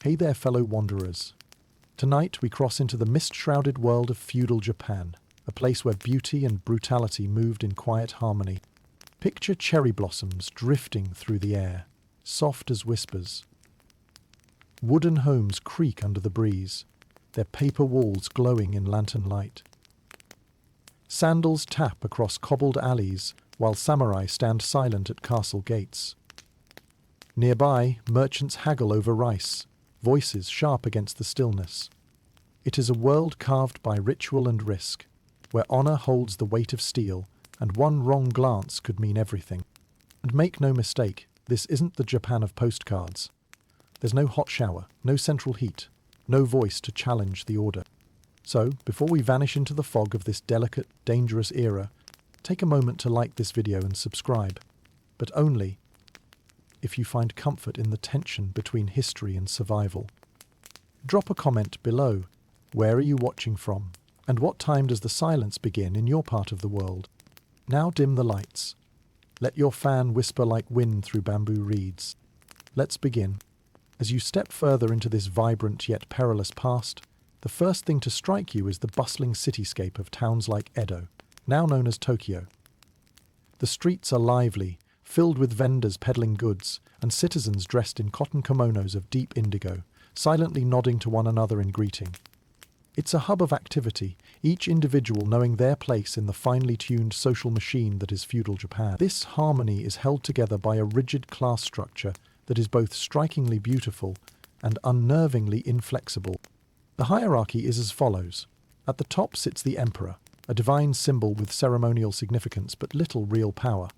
Hey there, fellow wanderers. Tonight we cross into the mist-shrouded world of feudal Japan, a place where beauty and brutality moved in quiet harmony. Picture cherry blossoms drifting through the air, soft as whispers. Wooden homes creak under the breeze, their paper walls glowing in lantern light. Sandals tap across cobbled alleys, while samurai stand silent at castle gates. Nearby, merchants haggle over rice, voices sharp against the stillness. It is a world carved by ritual and risk, where honor holds the weight of steel, and one wrong glance could mean everything. And make no mistake, this isn't the Japan of postcards. There's no hot shower, no central heat, no voice to challenge the order. So, before we vanish into the fog of this delicate, dangerous era, take a moment to like this video and subscribe, but only if you find comfort in the tension between history and survival. Drop a comment below. Where are you watching from? And what time does the silence begin in your part of the world? Now dim the lights. Let your fan whisper like wind through bamboo reeds. Let's begin. As you step further into this vibrant yet perilous past, the first thing to strike you is the bustling cityscape of towns like Edo, now known as Tokyo. The streets are lively, filled with vendors peddling goods, and citizens dressed in cotton kimonos of deep indigo, silently nodding to one another in greeting. It's a hub of activity, each individual knowing their place in the finely tuned social machine that is feudal Japan. This harmony is held together by a rigid class structure that is both strikingly beautiful and unnervingly inflexible. The hierarchy is as follows. At the top sits the emperor, a divine symbol with ceremonial significance but little real power,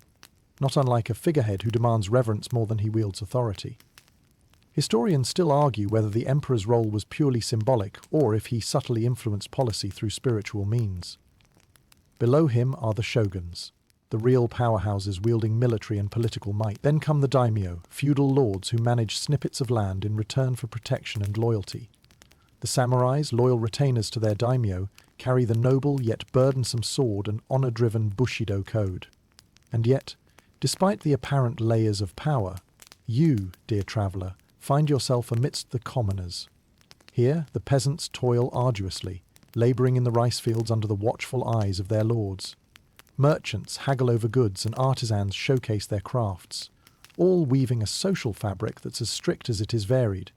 not unlike a figurehead who demands reverence more than he wields authority. Historians still argue whether the emperor's role was purely symbolic or if he subtly influenced policy through spiritual means. Below him are the shoguns, the real powerhouses wielding military and political might. Then come the daimyo, feudal lords who manage snippets of land in return for protection and loyalty. The samurais, loyal retainers to their daimyo, carry the noble yet burdensome sword and honor-driven Bushido code. And yet, despite the apparent layers of power, you, dear traveller, find yourself amidst the commoners. Here, the peasants toil arduously, labouring in the rice fields under the watchful eyes of their lords. Merchants haggle over goods and artisans showcase their crafts, all weaving a social fabric that's as strict as it is varied.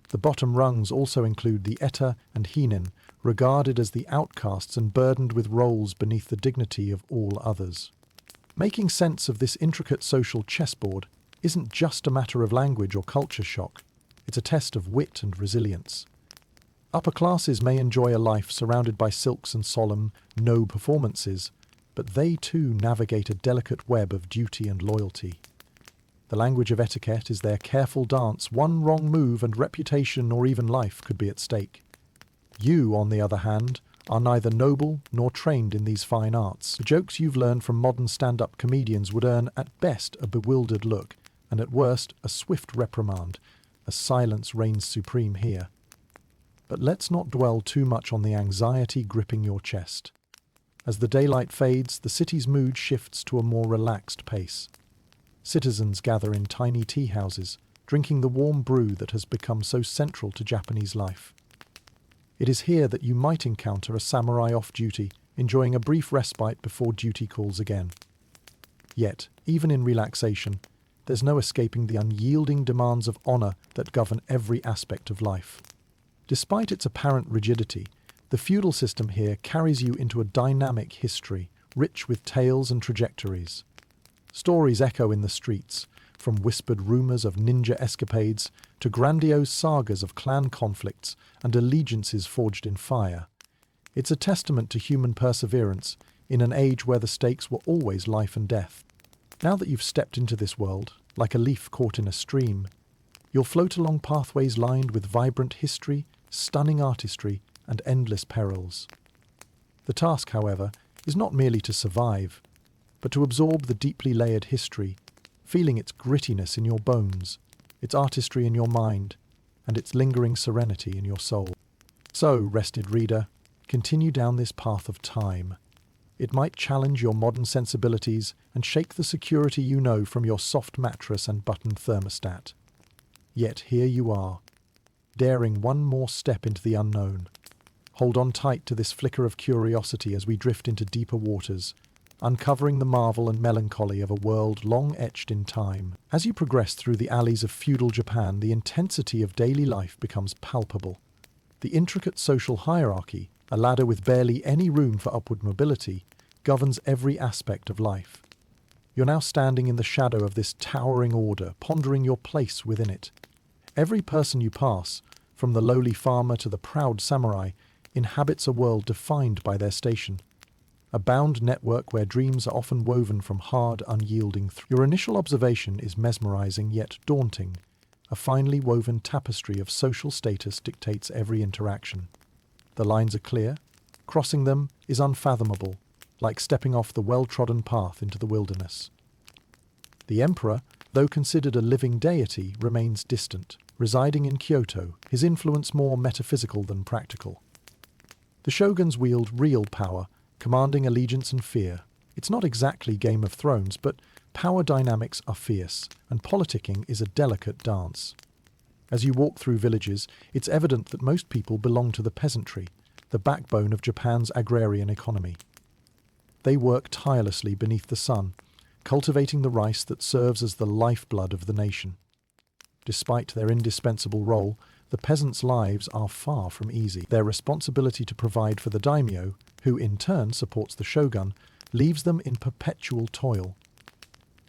The bottom rungs also include the eta and hinin, regarded as the outcasts and burdened with roles beneath the dignity of all others. Making sense of this intricate social chessboard isn't just a matter of language or culture shock, it's a test of wit and resilience. Upper classes may enjoy a life surrounded by silks and solemn, no performances, but they too navigate a delicate web of duty and loyalty. The language of etiquette is their careful dance. One wrong move and reputation or even life could be at stake. You, on the other hand, are neither noble nor trained in these fine arts. The jokes you've learned from modern stand-up comedians would earn at best a bewildered look, and at worst a swift reprimand, as silence reigns supreme here. But let's not dwell too much on the anxiety gripping your chest. As the daylight fades, the city's mood shifts to a more relaxed pace. Citizens gather in tiny tea houses, drinking the warm brew that has become so central to Japanese life. It is here that you might encounter a samurai off duty, enjoying a brief respite before duty calls again. Yet, even in relaxation, there's no escaping the unyielding demands of honor that govern every aspect of life. Despite its apparent rigidity, the feudal system here carries you into a dynamic history, rich with tales and trajectories. Stories echo in the streets, from whispered rumors of ninja escapades to grandiose sagas of clan conflicts and allegiances forged in fire. It's a testament to human perseverance in an age where the stakes were always life and death. Now that you've stepped into this world, like a leaf caught in a stream, you'll float along pathways lined with vibrant history, stunning artistry, and endless perils. The task, however, is not merely to survive, but to absorb the deeply layered history, feeling its grittiness in your bones, its artistry in your mind, and its lingering serenity in your soul. So, rested reader, continue down this path of time. It might challenge your modern sensibilities and shake the security you know from your soft mattress and buttoned thermostat. Yet here you are, daring one more step into the unknown. Hold on tight to this flicker of curiosity as we drift into deeper waters, uncovering the marvel and melancholy of a world long etched in time. As you progress through the alleys of feudal Japan, the intensity of daily life becomes palpable. The intricate social hierarchy, a ladder with barely any room for upward mobility, governs every aspect of life. You're now standing in the shadow of this towering order, pondering your place within it. Every person you pass, from the lowly farmer to the proud samurai, inhabits a world defined by their station. A bound network where dreams are often woven from hard, unyielding Your initial observation is mesmerizing yet daunting. A finely woven tapestry of social status dictates every interaction. The lines are clear. Crossing them is unfathomable, like stepping off the well-trodden path into the wilderness. The emperor, though considered a living deity, remains distant. Residing in Kyoto, his influence more metaphysical than practical. The shoguns wield real power, commanding allegiance and fear. It's not exactly Game of Thrones, but power dynamics are fierce, and politicking is a delicate dance. As you walk through villages, it's evident that most people belong to the peasantry, the backbone of Japan's agrarian economy. They work tirelessly beneath the sun, cultivating the rice that serves as the lifeblood of the nation. Despite their indispensable role, the peasants' lives are far from easy. Their responsibility to provide for the daimyo, who in turn supports the shogun, leaves them in perpetual toil.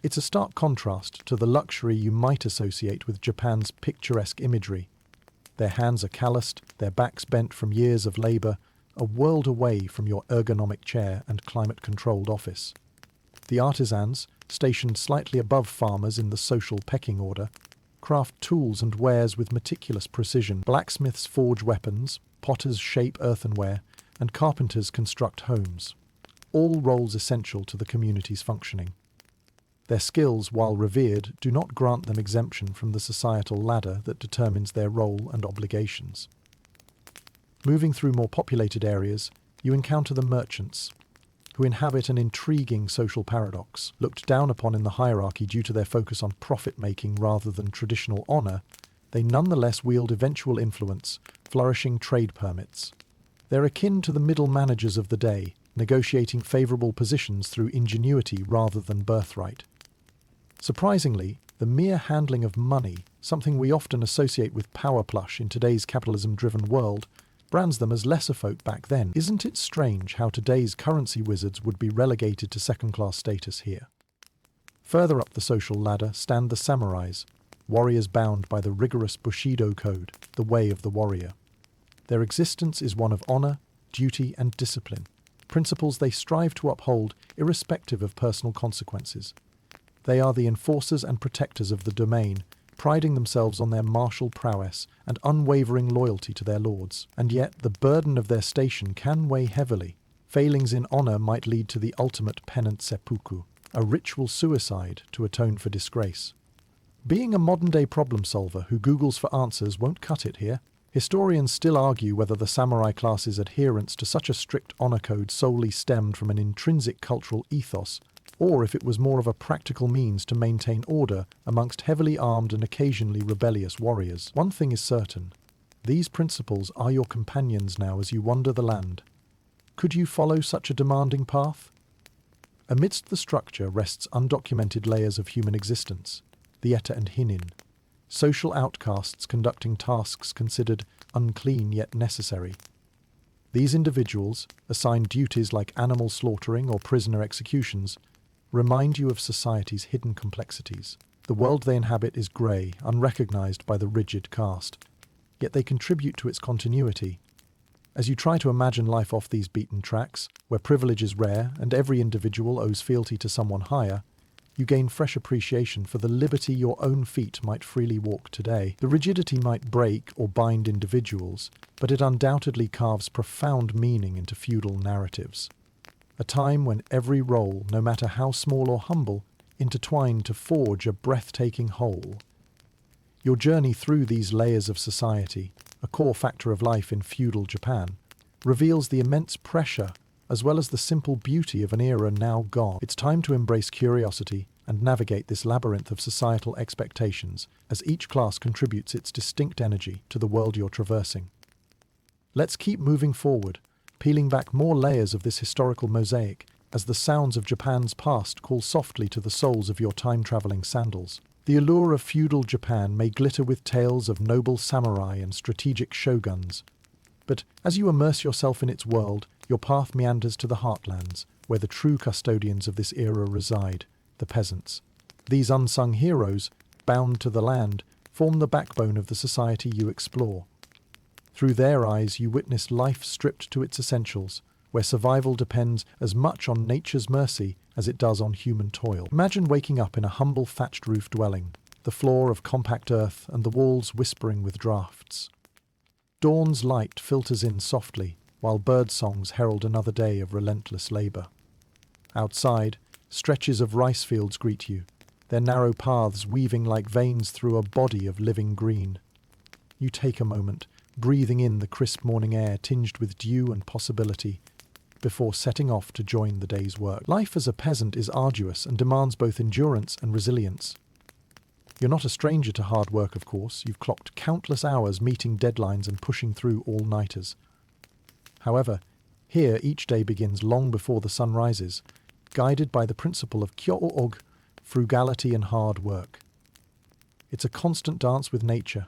It's a stark contrast to the luxury you might associate with Japan's picturesque imagery. Their hands are calloused, their backs bent from years of labour, a world away from your ergonomic chair and climate-controlled office. The artisans, stationed slightly above farmers in the social pecking order, craft tools and wares with meticulous precision. Blacksmiths forge weapons, potters shape earthenware, and carpenters construct homes, all roles essential to the community's functioning. Their skills, while revered, do not grant them exemption from the societal ladder that determines their role and obligations. Moving through more populated areas, you encounter the merchants, who inhabit an intriguing social paradox. Looked down upon in the hierarchy due to their focus on profit-making rather than traditional honour, they nonetheless wield eventual influence, flourishing trade permits. They're akin to the middle managers of the day, negotiating favourable positions through ingenuity rather than birthright. Surprisingly, the mere handling of money, something we often associate with power plush in today's capitalism-driven world, brands them as lesser folk back then. Isn't it strange how today's currency wizards would be relegated to second-class status here? Further up the social ladder stand the samurais, warriors bound by the rigorous Bushido code, the way of the warrior. Their existence is one of honour, duty and discipline, principles they strive to uphold irrespective of personal consequences. They are the enforcers and protectors of the domain, priding themselves on their martial prowess and unwavering loyalty to their lords. And yet the burden of their station can weigh heavily. Failings in honour might lead to the ultimate penance seppuku, a ritual suicide to atone for disgrace. Being a modern-day problem solver who Googles for answers won't cut it here. Historians still argue whether the samurai class's adherence to such a strict honour code solely stemmed from an intrinsic cultural ethos, or if it was more of a practical means to maintain order amongst heavily armed and occasionally rebellious warriors. One thing is certain. These principles are your companions now as you wander the land. Could you follow such a demanding path? Amidst the structure rests undocumented layers of human existence, the eta and hinin, social outcasts conducting tasks considered unclean yet necessary. These individuals, assigned duties like animal slaughtering or prisoner executions, remind you of society's hidden complexities. The world they inhabit is grey, unrecognised by the rigid caste, yet they contribute to its continuity. As you try to imagine life off these beaten tracks, where privilege is rare and every individual owes fealty to someone higher, you gain fresh appreciation for the liberty your own feet might freely walk today. The rigidity might break or bind individuals, but it undoubtedly carves profound meaning into feudal narratives. A time when every role, no matter how small or humble, intertwined to forge a breathtaking whole. Your journey through these layers of society, a core factor of life in feudal Japan, reveals the immense pressure as well as the simple beauty of an era now gone. It's time to embrace curiosity, and navigate this labyrinth of societal expectations as each class contributes its distinct energy to the world you're traversing. Let's keep moving forward, peeling back more layers of this historical mosaic as the sounds of Japan's past call softly to the soles of your time-traveling sandals. The allure of feudal Japan may glitter with tales of noble samurai and strategic shoguns, but as you immerse yourself in its world, your path meanders to the heartlands, where the true custodians of this era reside, the peasants. These unsung heroes, bound to the land, form the backbone of the society you explore. Through their eyes you witness life stripped to its essentials, where survival depends as much on nature's mercy as it does on human toil. Imagine waking up in a humble thatched roof dwelling, the floor of compact earth and the walls whispering with drafts. Dawn's light filters in softly, while bird songs herald another day of relentless labor. Outside, stretches of rice fields greet you, their narrow paths weaving like veins through a body of living green. You take a moment, breathing in the crisp morning air tinged with dew and possibility, before setting off to join the day's work. Life as a peasant is arduous and demands both endurance and resilience. You're not a stranger to hard work, of course. You've clocked countless hours meeting deadlines and pushing through all-nighters. However, here each day begins long before the sun rises, guided by the principle of kyo-og, frugality and hard work. It's a constant dance with nature,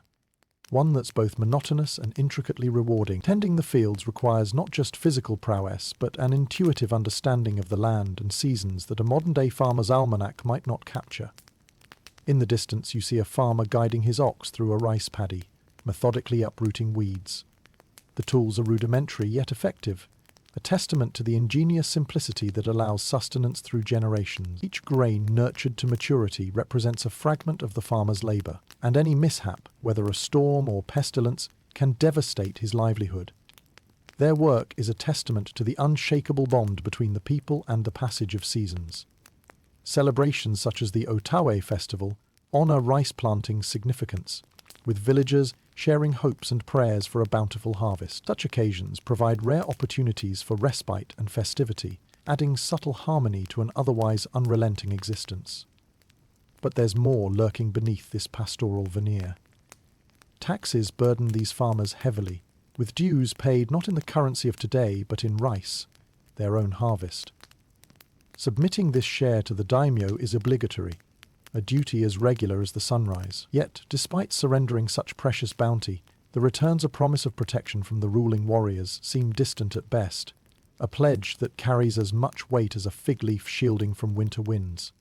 one that's both monotonous and intricately rewarding. Tending the fields requires not just physical prowess, but an intuitive understanding of the land and seasons that a modern-day farmer's almanac might not capture. In the distance you see a farmer guiding his ox through a rice paddy, methodically uprooting weeds. The tools are rudimentary yet effective, a testament to the ingenious simplicity that allows sustenance through generations. Each grain nurtured to maturity represents a fragment of the farmer's labor, and any mishap, whether a storm or pestilence, can devastate his livelihood. Their work is a testament to the unshakable bond between the people and the passage of seasons. Celebrations such as the Otawe festival honor rice planting's significance, with villagers sharing hopes and prayers for a bountiful harvest. Such occasions provide rare opportunities for respite and festivity, adding subtle harmony to an otherwise unrelenting existence. But there's more lurking beneath this pastoral veneer. Taxes burden these farmers heavily, with dues paid not in the currency of today but in rice, their own harvest. Submitting this share to the daimyo is obligatory, a duty as regular as the sunrise. Yet, despite surrendering such precious bounty, the returns a promise of protection from the ruling warriors seem distant at best, a pledge that carries as much weight as a fig leaf shielding from winter winds.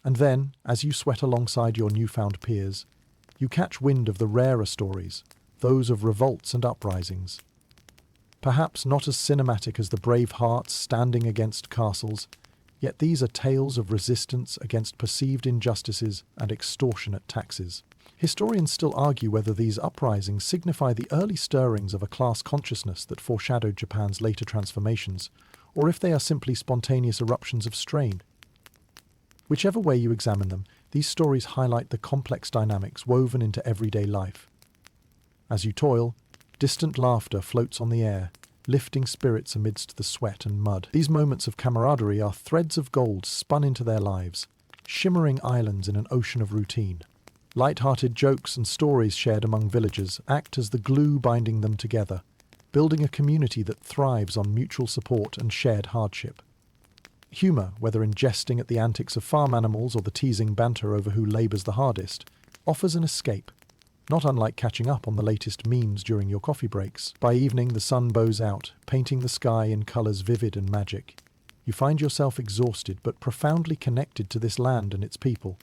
And then, as you sweat alongside your newfound peers, you catch wind of the rarer stories, those of revolts and uprisings. Perhaps not as cinematic as the brave hearts standing against castles, yet these are tales of resistance against perceived injustices and extortionate taxes. Historians still argue whether these uprisings signify the early stirrings of a class consciousness that foreshadowed Japan's later transformations, or if they are simply spontaneous eruptions of strain. Whichever way you examine them, these stories highlight the complex dynamics woven into everyday life. As you toil, distant laughter floats on the air, lifting spirits amidst the sweat and mud. These moments of camaraderie are threads of gold spun into their lives, shimmering islands in an ocean of routine. Light-hearted jokes and stories shared among villagers act as the glue binding them together, building a community that thrives on mutual support and shared hardship. Humor, whether in jesting at the antics of farm animals or the teasing banter over who labors the hardest, offers an escape, not unlike catching up on the latest memes during your coffee breaks. By evening, the sun bows out, painting the sky in colors vivid and magic. You find yourself exhausted but profoundly connected to this land and its people.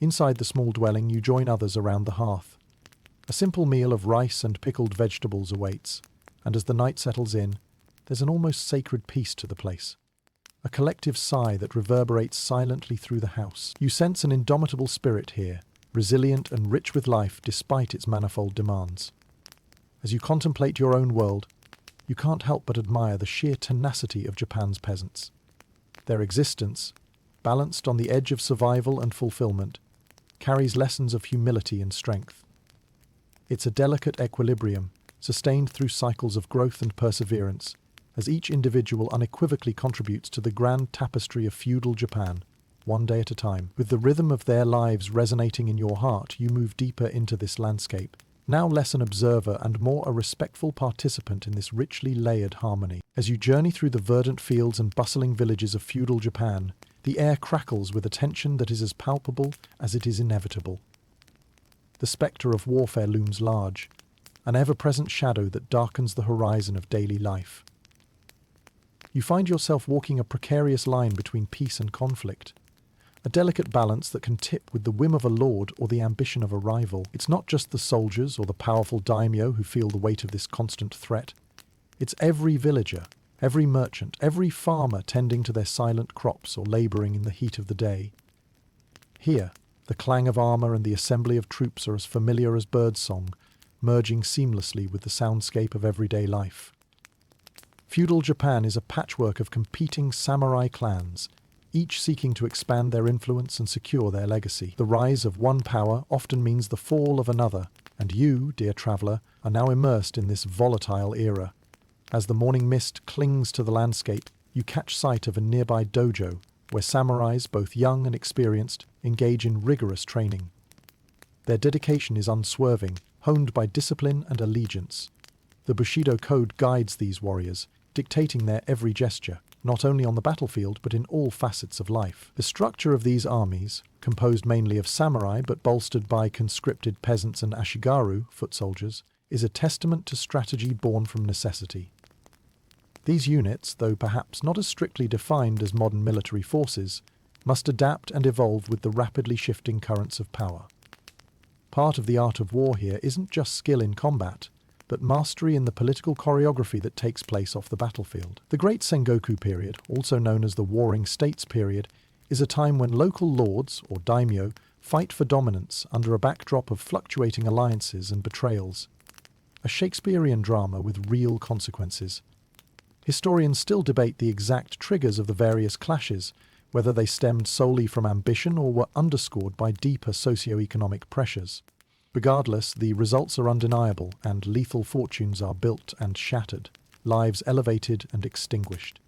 Inside the small dwelling, you join others around the hearth. A simple meal of rice and pickled vegetables awaits, and as the night settles in, there's an almost sacred peace to the place. A collective sigh that reverberates silently through the house. You sense an indomitable spirit here, resilient and rich with life despite its manifold demands. As you contemplate your own world, you can't help but admire the sheer tenacity of Japan's peasants. Their existence, balanced on the edge of survival and fulfillment, carries lessons of humility and strength. It's a delicate equilibrium, sustained through cycles of growth and perseverance, as each individual unequivocally contributes to the grand tapestry of feudal Japan, one day at a time. With the rhythm of their lives resonating in your heart, you move deeper into this landscape, now less an observer and more a respectful participant in this richly layered harmony. As you journey through the verdant fields and bustling villages of feudal Japan, the air crackles with a tension that is as palpable as it is inevitable. The spectre of warfare looms large, an ever-present shadow that darkens the horizon of daily life. You find yourself walking a precarious line between peace and conflict, a delicate balance that can tip with the whim of a lord or the ambition of a rival. It's not just the soldiers or the powerful daimyo who feel the weight of this constant threat. It's every villager, every merchant, every farmer tending to their silent crops or laboring in the heat of the day. Here, the clang of armor and the assembly of troops are as familiar as birdsong, merging seamlessly with the soundscape of everyday life. Feudal Japan is a patchwork of competing samurai clans, each seeking to expand their influence and secure their legacy. The rise of one power often means the fall of another, and you, dear traveller, are now immersed in this volatile era. As the morning mist clings to the landscape, you catch sight of a nearby dojo, where samurais, both young and experienced, engage in rigorous training. Their dedication is unswerving, honed by discipline and allegiance. The Bushido Code guides these warriors, dictating their every gesture, not only on the battlefield but in all facets of life. The structure of these armies, composed mainly of samurai but bolstered by conscripted peasants and ashigaru, foot soldiers, is a testament to strategy born from necessity. These units, though perhaps not as strictly defined as modern military forces, must adapt and evolve with the rapidly shifting currents of power. Part of the art of war here isn't just skill in combat, but mastery in the political choreography that takes place off the battlefield. The Great Sengoku period, also known as the Warring States period, is a time when local lords, or daimyo, fight for dominance under a backdrop of fluctuating alliances and betrayals. A Shakespearean drama with real consequences. Historians still debate the exact triggers of the various clashes, whether they stemmed solely from ambition or were underscored by deeper socio-economic pressures. Regardless, the results are undeniable, and lethal fortunes are built and shattered, lives elevated and extinguished.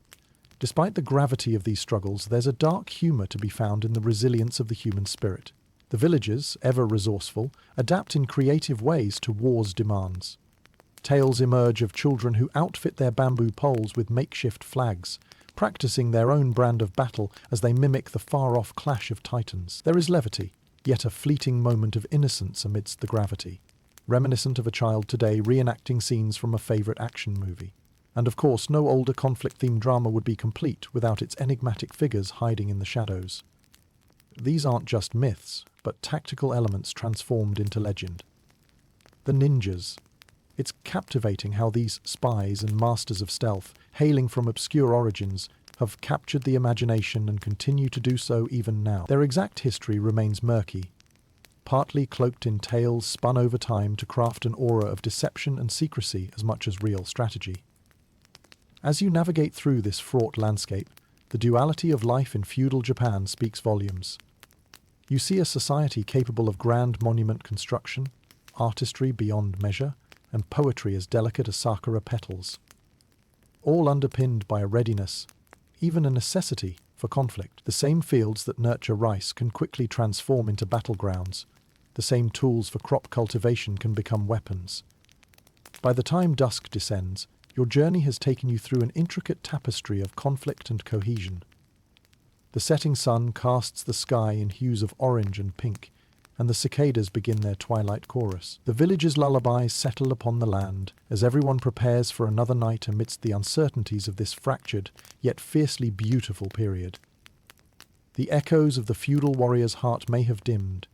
Despite the gravity of these struggles, there's a dark humour to be found in the resilience of the human spirit. The villagers, ever resourceful, adapt in creative ways to war's demands. Tales emerge of children who outfit their bamboo poles with makeshift flags, practicing their own brand of battle as they mimic the far-off clash of titans. There is levity, yet a fleeting moment of innocence amidst the gravity, reminiscent of a child today reenacting scenes from a favourite action movie. And of course, no older conflict-themed drama would be complete without its enigmatic figures hiding in the shadows. These aren't just myths, but tactical elements transformed into legend. The ninjas. It's captivating how these spies and masters of stealth, hailing from obscure origins, have captured the imagination and continue to do so even now. Their exact history remains murky, partly cloaked in tales spun over time to craft an aura of deception and secrecy as much as real strategy. As you navigate through this fraught landscape, the duality of life in feudal Japan speaks volumes. You see a society capable of grand monument construction, artistry beyond measure, and poetry as delicate as sakura petals, all underpinned by a readiness, even a necessity, for conflict. The same fields that nurture rice can quickly transform into battlegrounds. The same tools for crop cultivation can become weapons. By the time dusk descends, your journey has taken you through an intricate tapestry of conflict and cohesion. The setting sun casts the sky in hues of orange and pink, and the cicadas begin their twilight chorus. The village's lullabies settle upon the land as everyone prepares for another night amidst the uncertainties of this fractured, yet fiercely beautiful period. The echoes of the feudal warrior's heart may have dimmed,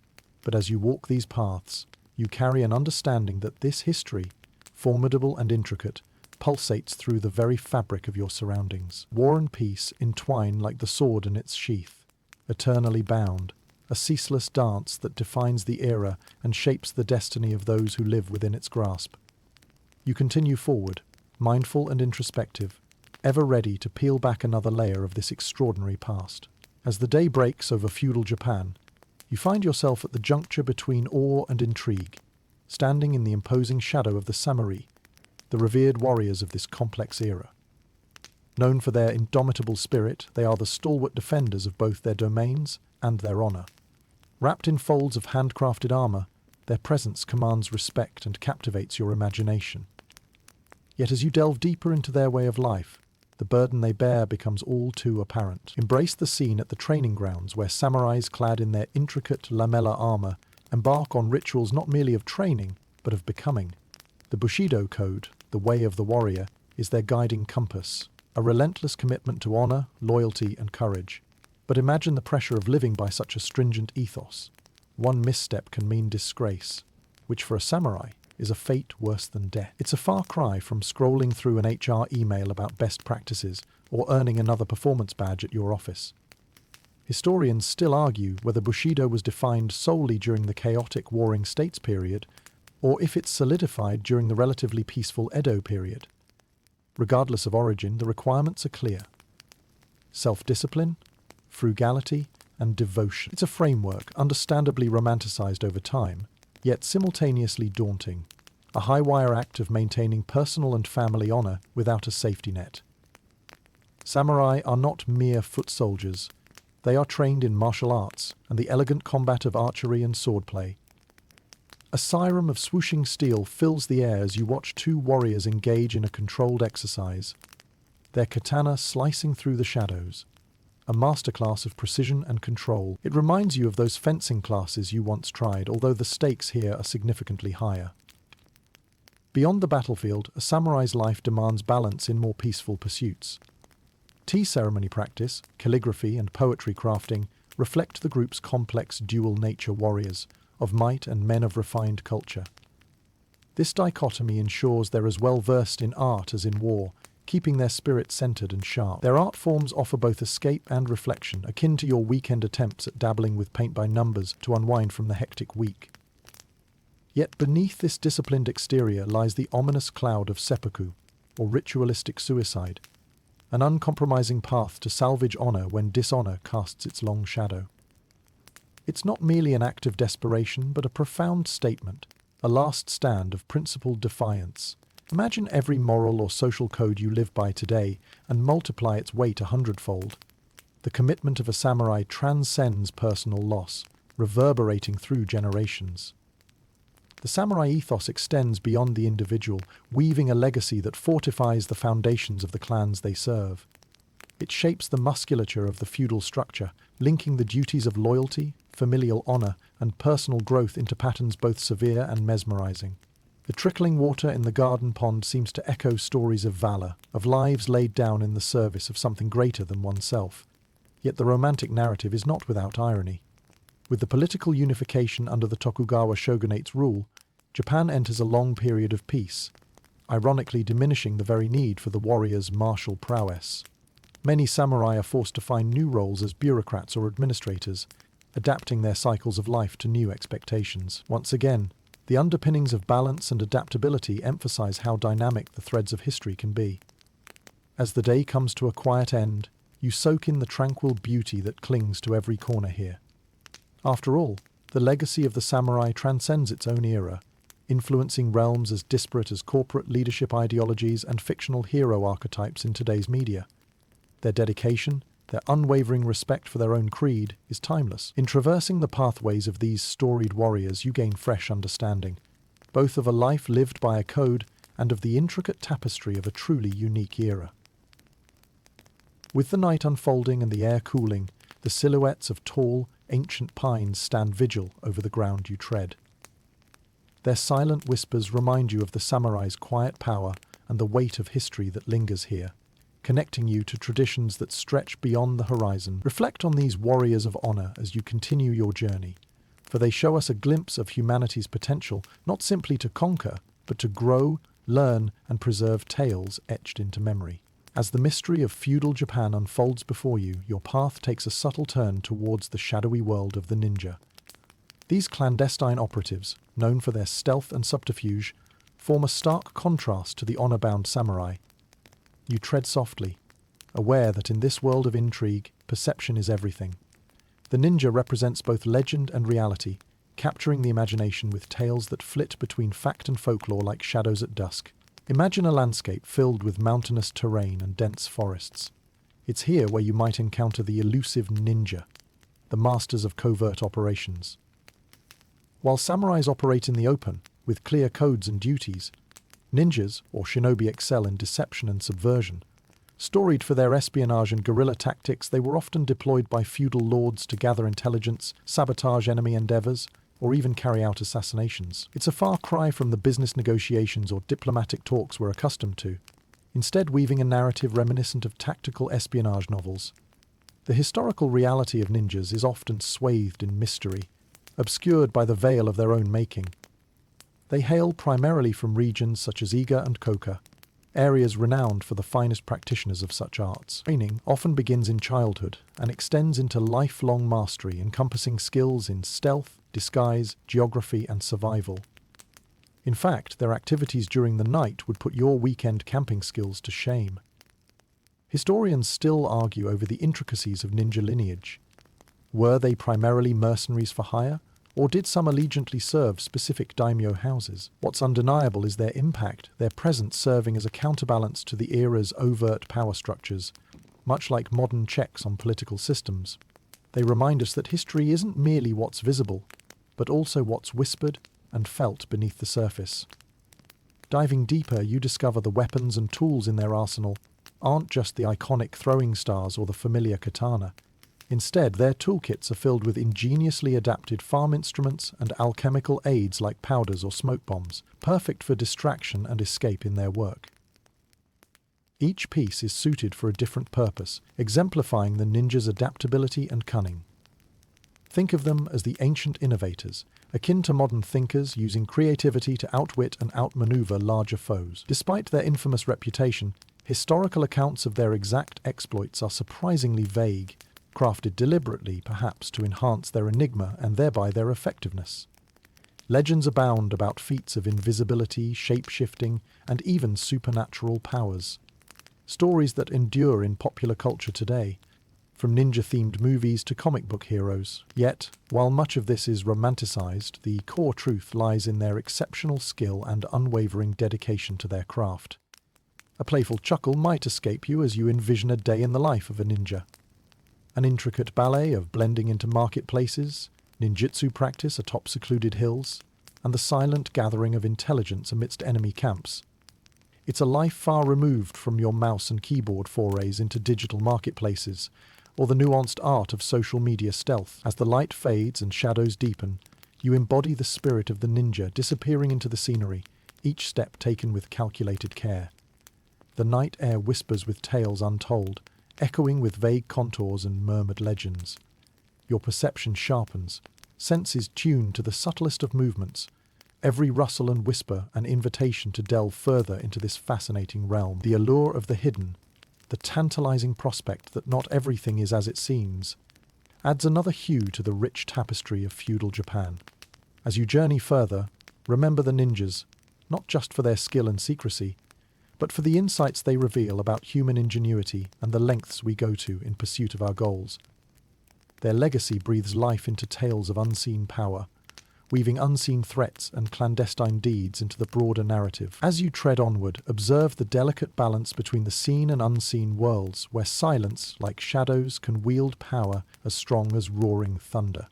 but as you walk these paths, you carry an understanding that this history, formidable and intricate, pulsates through the very fabric of your surroundings. War and peace entwine like the sword in its sheath, eternally bound, a ceaseless dance that defines the era and shapes the destiny of those who live within its grasp. You continue forward, mindful and introspective, ever ready to peel back another layer of this extraordinary past. As the day breaks over feudal Japan, you find yourself at the juncture between awe and intrigue, standing in the imposing shadow of the samurai, the revered warriors of this complex era. Known for their indomitable spirit, they are the stalwart defenders of both their domains and their honor. Wrapped in folds of handcrafted armor, their presence commands respect and captivates your imagination. Yet as you delve deeper into their way of life, the burden they bear becomes all too apparent. Embrace the scene at the training grounds where samurais clad in their intricate lamella armor embark on rituals not merely of training, but of becoming. The Bushido Code, the way of the warrior, is their guiding compass, a relentless commitment to honor, loyalty, and courage. But imagine the pressure of living by such a stringent ethos. One misstep can mean disgrace, which for a samurai is a fate worse than death. It's a far cry from scrolling through an HR email about best practices or earning another performance badge at your office. Historians still argue whether Bushido was defined solely during the chaotic Warring States period, or if it solidified during the relatively peaceful Edo period. Regardless of origin, the requirements are clear. Self-discipline, frugality, and devotion. It's a framework understandably romanticized over time, yet simultaneously daunting, a high-wire act of maintaining personal and family honor without a safety net. Samurai are not mere foot soldiers. They are trained in martial arts and the elegant combat of archery and swordplay. A siren of swooshing steel fills the air as you watch two warriors engage in a controlled exercise, their katana slicing through the shadows. A masterclass of precision and control. It reminds you of those fencing classes you once tried, although the stakes here are significantly higher. Beyond the battlefield, a samurai's life demands balance in more peaceful pursuits. Tea ceremony practice, calligraphy, and poetry crafting reflect the group's complex dual-nature warriors, of might and men of refined culture. This dichotomy ensures they're as well versed in art as in war, keeping their spirit centered and sharp. Their art forms offer both escape and reflection, akin to your weekend attempts at dabbling with paint by numbers to unwind from the hectic week. Yet beneath this disciplined exterior lies the ominous cloud of seppuku, or ritualistic suicide, an uncompromising path to salvage honor when dishonor casts its long shadow. It's not merely an act of desperation, but a profound statement, a last stand of principled defiance. Imagine every moral or social code you live by today and multiply its weight 100-fold. The commitment of a samurai transcends personal loss, reverberating through generations. The samurai ethos extends beyond the individual, weaving a legacy that fortifies the foundations of the clans they serve. It shapes the musculature of the feudal structure, linking the duties of loyalty, familial honor, and personal growth into patterns both severe and mesmerizing. The trickling water in the garden pond seems to echo stories of valor, of lives laid down in the service of something greater than oneself. Yet the romantic narrative is not without irony. With the political unification under the Tokugawa shogunate's rule, Japan enters a long period of peace, ironically diminishing the very need for the warrior's martial prowess. Many samurai are forced to find new roles as bureaucrats or administrators, adapting their cycles of life to new expectations. Once again, the underpinnings of balance and adaptability emphasize how dynamic the threads of history can be. As the day comes to a quiet end, you soak in the tranquil beauty that clings to every corner here. After all, the legacy of the samurai transcends its own era, influencing realms as disparate as corporate leadership ideologies and fictional hero archetypes in today's media. Their dedication, their unwavering respect for their own creed, is timeless. In traversing the pathways of these storied warriors, you gain fresh understanding, both of a life lived by a code and of the intricate tapestry of a truly unique era. With the night unfolding and the air cooling, the silhouettes of tall, ancient pines stand vigil over the ground you tread. Their silent whispers remind you of the samurai's quiet power and the weight of history that lingers here, connecting you to traditions that stretch beyond the horizon. Reflect on these warriors of honor as you continue your journey, for they show us a glimpse of humanity's potential, not simply to conquer, but to grow, learn, and preserve tales etched into memory. As the mystery of feudal Japan unfolds before you, your path takes a subtle turn towards the shadowy world of the ninja. These clandestine operatives, known for their stealth and subterfuge, form a stark contrast to the honor-bound samurai. You tread softly, aware that in this world of intrigue, perception is everything. The ninja represents both legend and reality, capturing the imagination with tales that flit between fact and folklore like shadows at dusk. Imagine a landscape filled with mountainous terrain and dense forests. It's here where you might encounter the elusive ninja, the masters of covert operations. While samurais operate in the open, with clear codes and duties, ninjas, or shinobi, excel in deception and subversion. Storied for their espionage and guerrilla tactics, they were often deployed by feudal lords to gather intelligence, sabotage enemy endeavors, or even carry out assassinations. It's a far cry from the business negotiations or diplomatic talks we're accustomed to, instead weaving a narrative reminiscent of tactical espionage novels. The historical reality of ninjas is often swathed in mystery, obscured by the veil of their own making. They hail primarily from regions such as Iga and Koka, areas renowned for the finest practitioners of such arts. Training often begins in childhood and extends into lifelong mastery, encompassing skills in stealth, disguise, geography, and survival. In fact, their activities during the night would put your weekend camping skills to shame. Historians still argue over the intricacies of ninja lineage. Were they primarily mercenaries for hire, or did some allegiantly serve specific daimyo houses? What's undeniable is their impact, their presence serving as a counterbalance to the era's overt power structures, much like modern checks on political systems. They remind us that history isn't merely what's visible, but also what's whispered and felt beneath the surface. Diving deeper, you discover the weapons and tools in their arsenal aren't just the iconic throwing stars or the familiar katana. Instead, their toolkits are filled with ingeniously adapted farm instruments and alchemical aids like powders or smoke bombs, perfect for distraction and escape in their work. Each piece is suited for a different purpose, exemplifying the ninja's adaptability and cunning. Think of them as the ancient innovators, akin to modern thinkers using creativity to outwit and outmaneuver larger foes. Despite their infamous reputation, historical accounts of their exact exploits are surprisingly vague, crafted deliberately, perhaps, to enhance their enigma and thereby their effectiveness. Legends abound about feats of invisibility, shape-shifting, and even supernatural powers. Stories that endure in popular culture today, from ninja-themed movies to comic book heroes. Yet, while much of this is romanticized, the core truth lies in their exceptional skill and unwavering dedication to their craft. A playful chuckle might escape you as you envision a day in the life of a ninja. An intricate ballet of blending into marketplaces, ninjutsu practice atop secluded hills, and the silent gathering of intelligence amidst enemy camps. It's a life far removed from your mouse and keyboard forays into digital marketplaces, or the nuanced art of social media stealth. As the light fades and shadows deepen, you embody the spirit of the ninja disappearing into the scenery, each step taken with calculated care. The night air whispers with tales untold, echoing with vague contours and murmured legends. Your perception sharpens, senses tuned to the subtlest of movements, every rustle and whisper an invitation to delve further into this fascinating realm. The allure of the hidden, the tantalizing prospect that not everything is as it seems, adds another hue to the rich tapestry of feudal Japan. As you journey further, remember the ninjas, not just for their skill and secrecy, but for the insights they reveal about human ingenuity and the lengths we go to in pursuit of our goals. Their legacy breathes life into tales of unseen power, weaving unseen threats and clandestine deeds into the broader narrative. As you tread onward, observe the delicate balance between the seen and unseen worlds, where silence, like shadows, can wield power as strong as roaring thunder.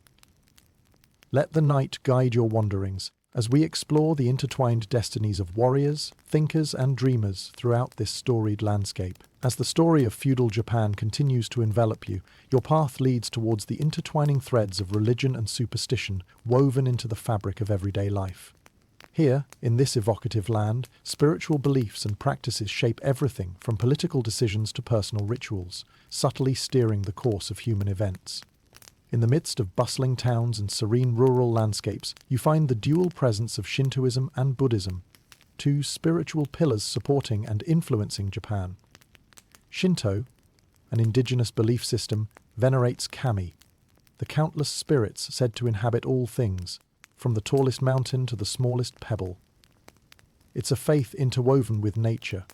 Let the night guide your wanderings, as we explore the intertwined destinies of warriors, thinkers, and dreamers throughout this storied landscape. As the story of feudal Japan continues to envelop you, your path leads towards the intertwining threads of religion and superstition woven into the fabric of everyday life. Here, in this evocative land, spiritual beliefs and practices shape everything from political decisions to personal rituals, subtly steering the course of human events. In the midst of bustling towns and serene rural landscapes, you find the dual presence of Shintoism and Buddhism, two spiritual pillars supporting and influencing Japan. Shinto, an indigenous belief system, venerates kami, the countless spirits said to inhabit all things, from the tallest mountain to the smallest pebble. It's a faith interwoven with nature,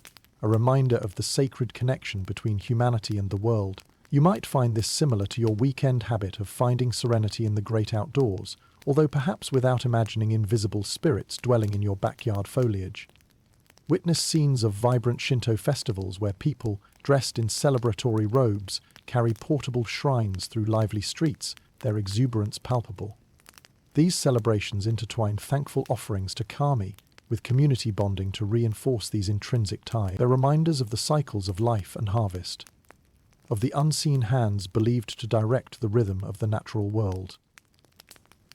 a reminder of the sacred connection between humanity and the world. You might find this similar to your weekend habit of finding serenity in the great outdoors, although perhaps without imagining invisible spirits dwelling in your backyard foliage. Witness scenes of vibrant Shinto festivals where people, dressed in celebratory robes, carry portable shrines through lively streets, their exuberance palpable. These celebrations intertwine thankful offerings to kami, with community bonding to reinforce these intrinsic ties. They're reminders of the cycles of life and harvest, of the unseen hands believed to direct the rhythm of the natural world.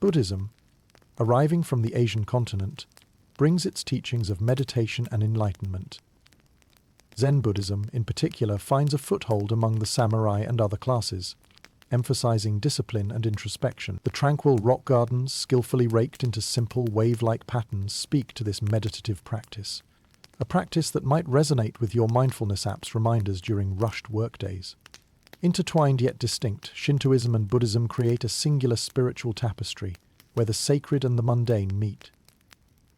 Buddhism, arriving from the Asian continent, brings its teachings of meditation and enlightenment. Zen Buddhism, in particular, finds a foothold among the samurai and other classes, emphasizing discipline and introspection. The tranquil rock gardens, skillfully raked into simple wave-like patterns, speak to this meditative practice, a practice that might resonate with your mindfulness app's reminders during rushed workdays. Intertwined yet distinct, Shintoism and Buddhism create a singular spiritual tapestry where the sacred and the mundane meet.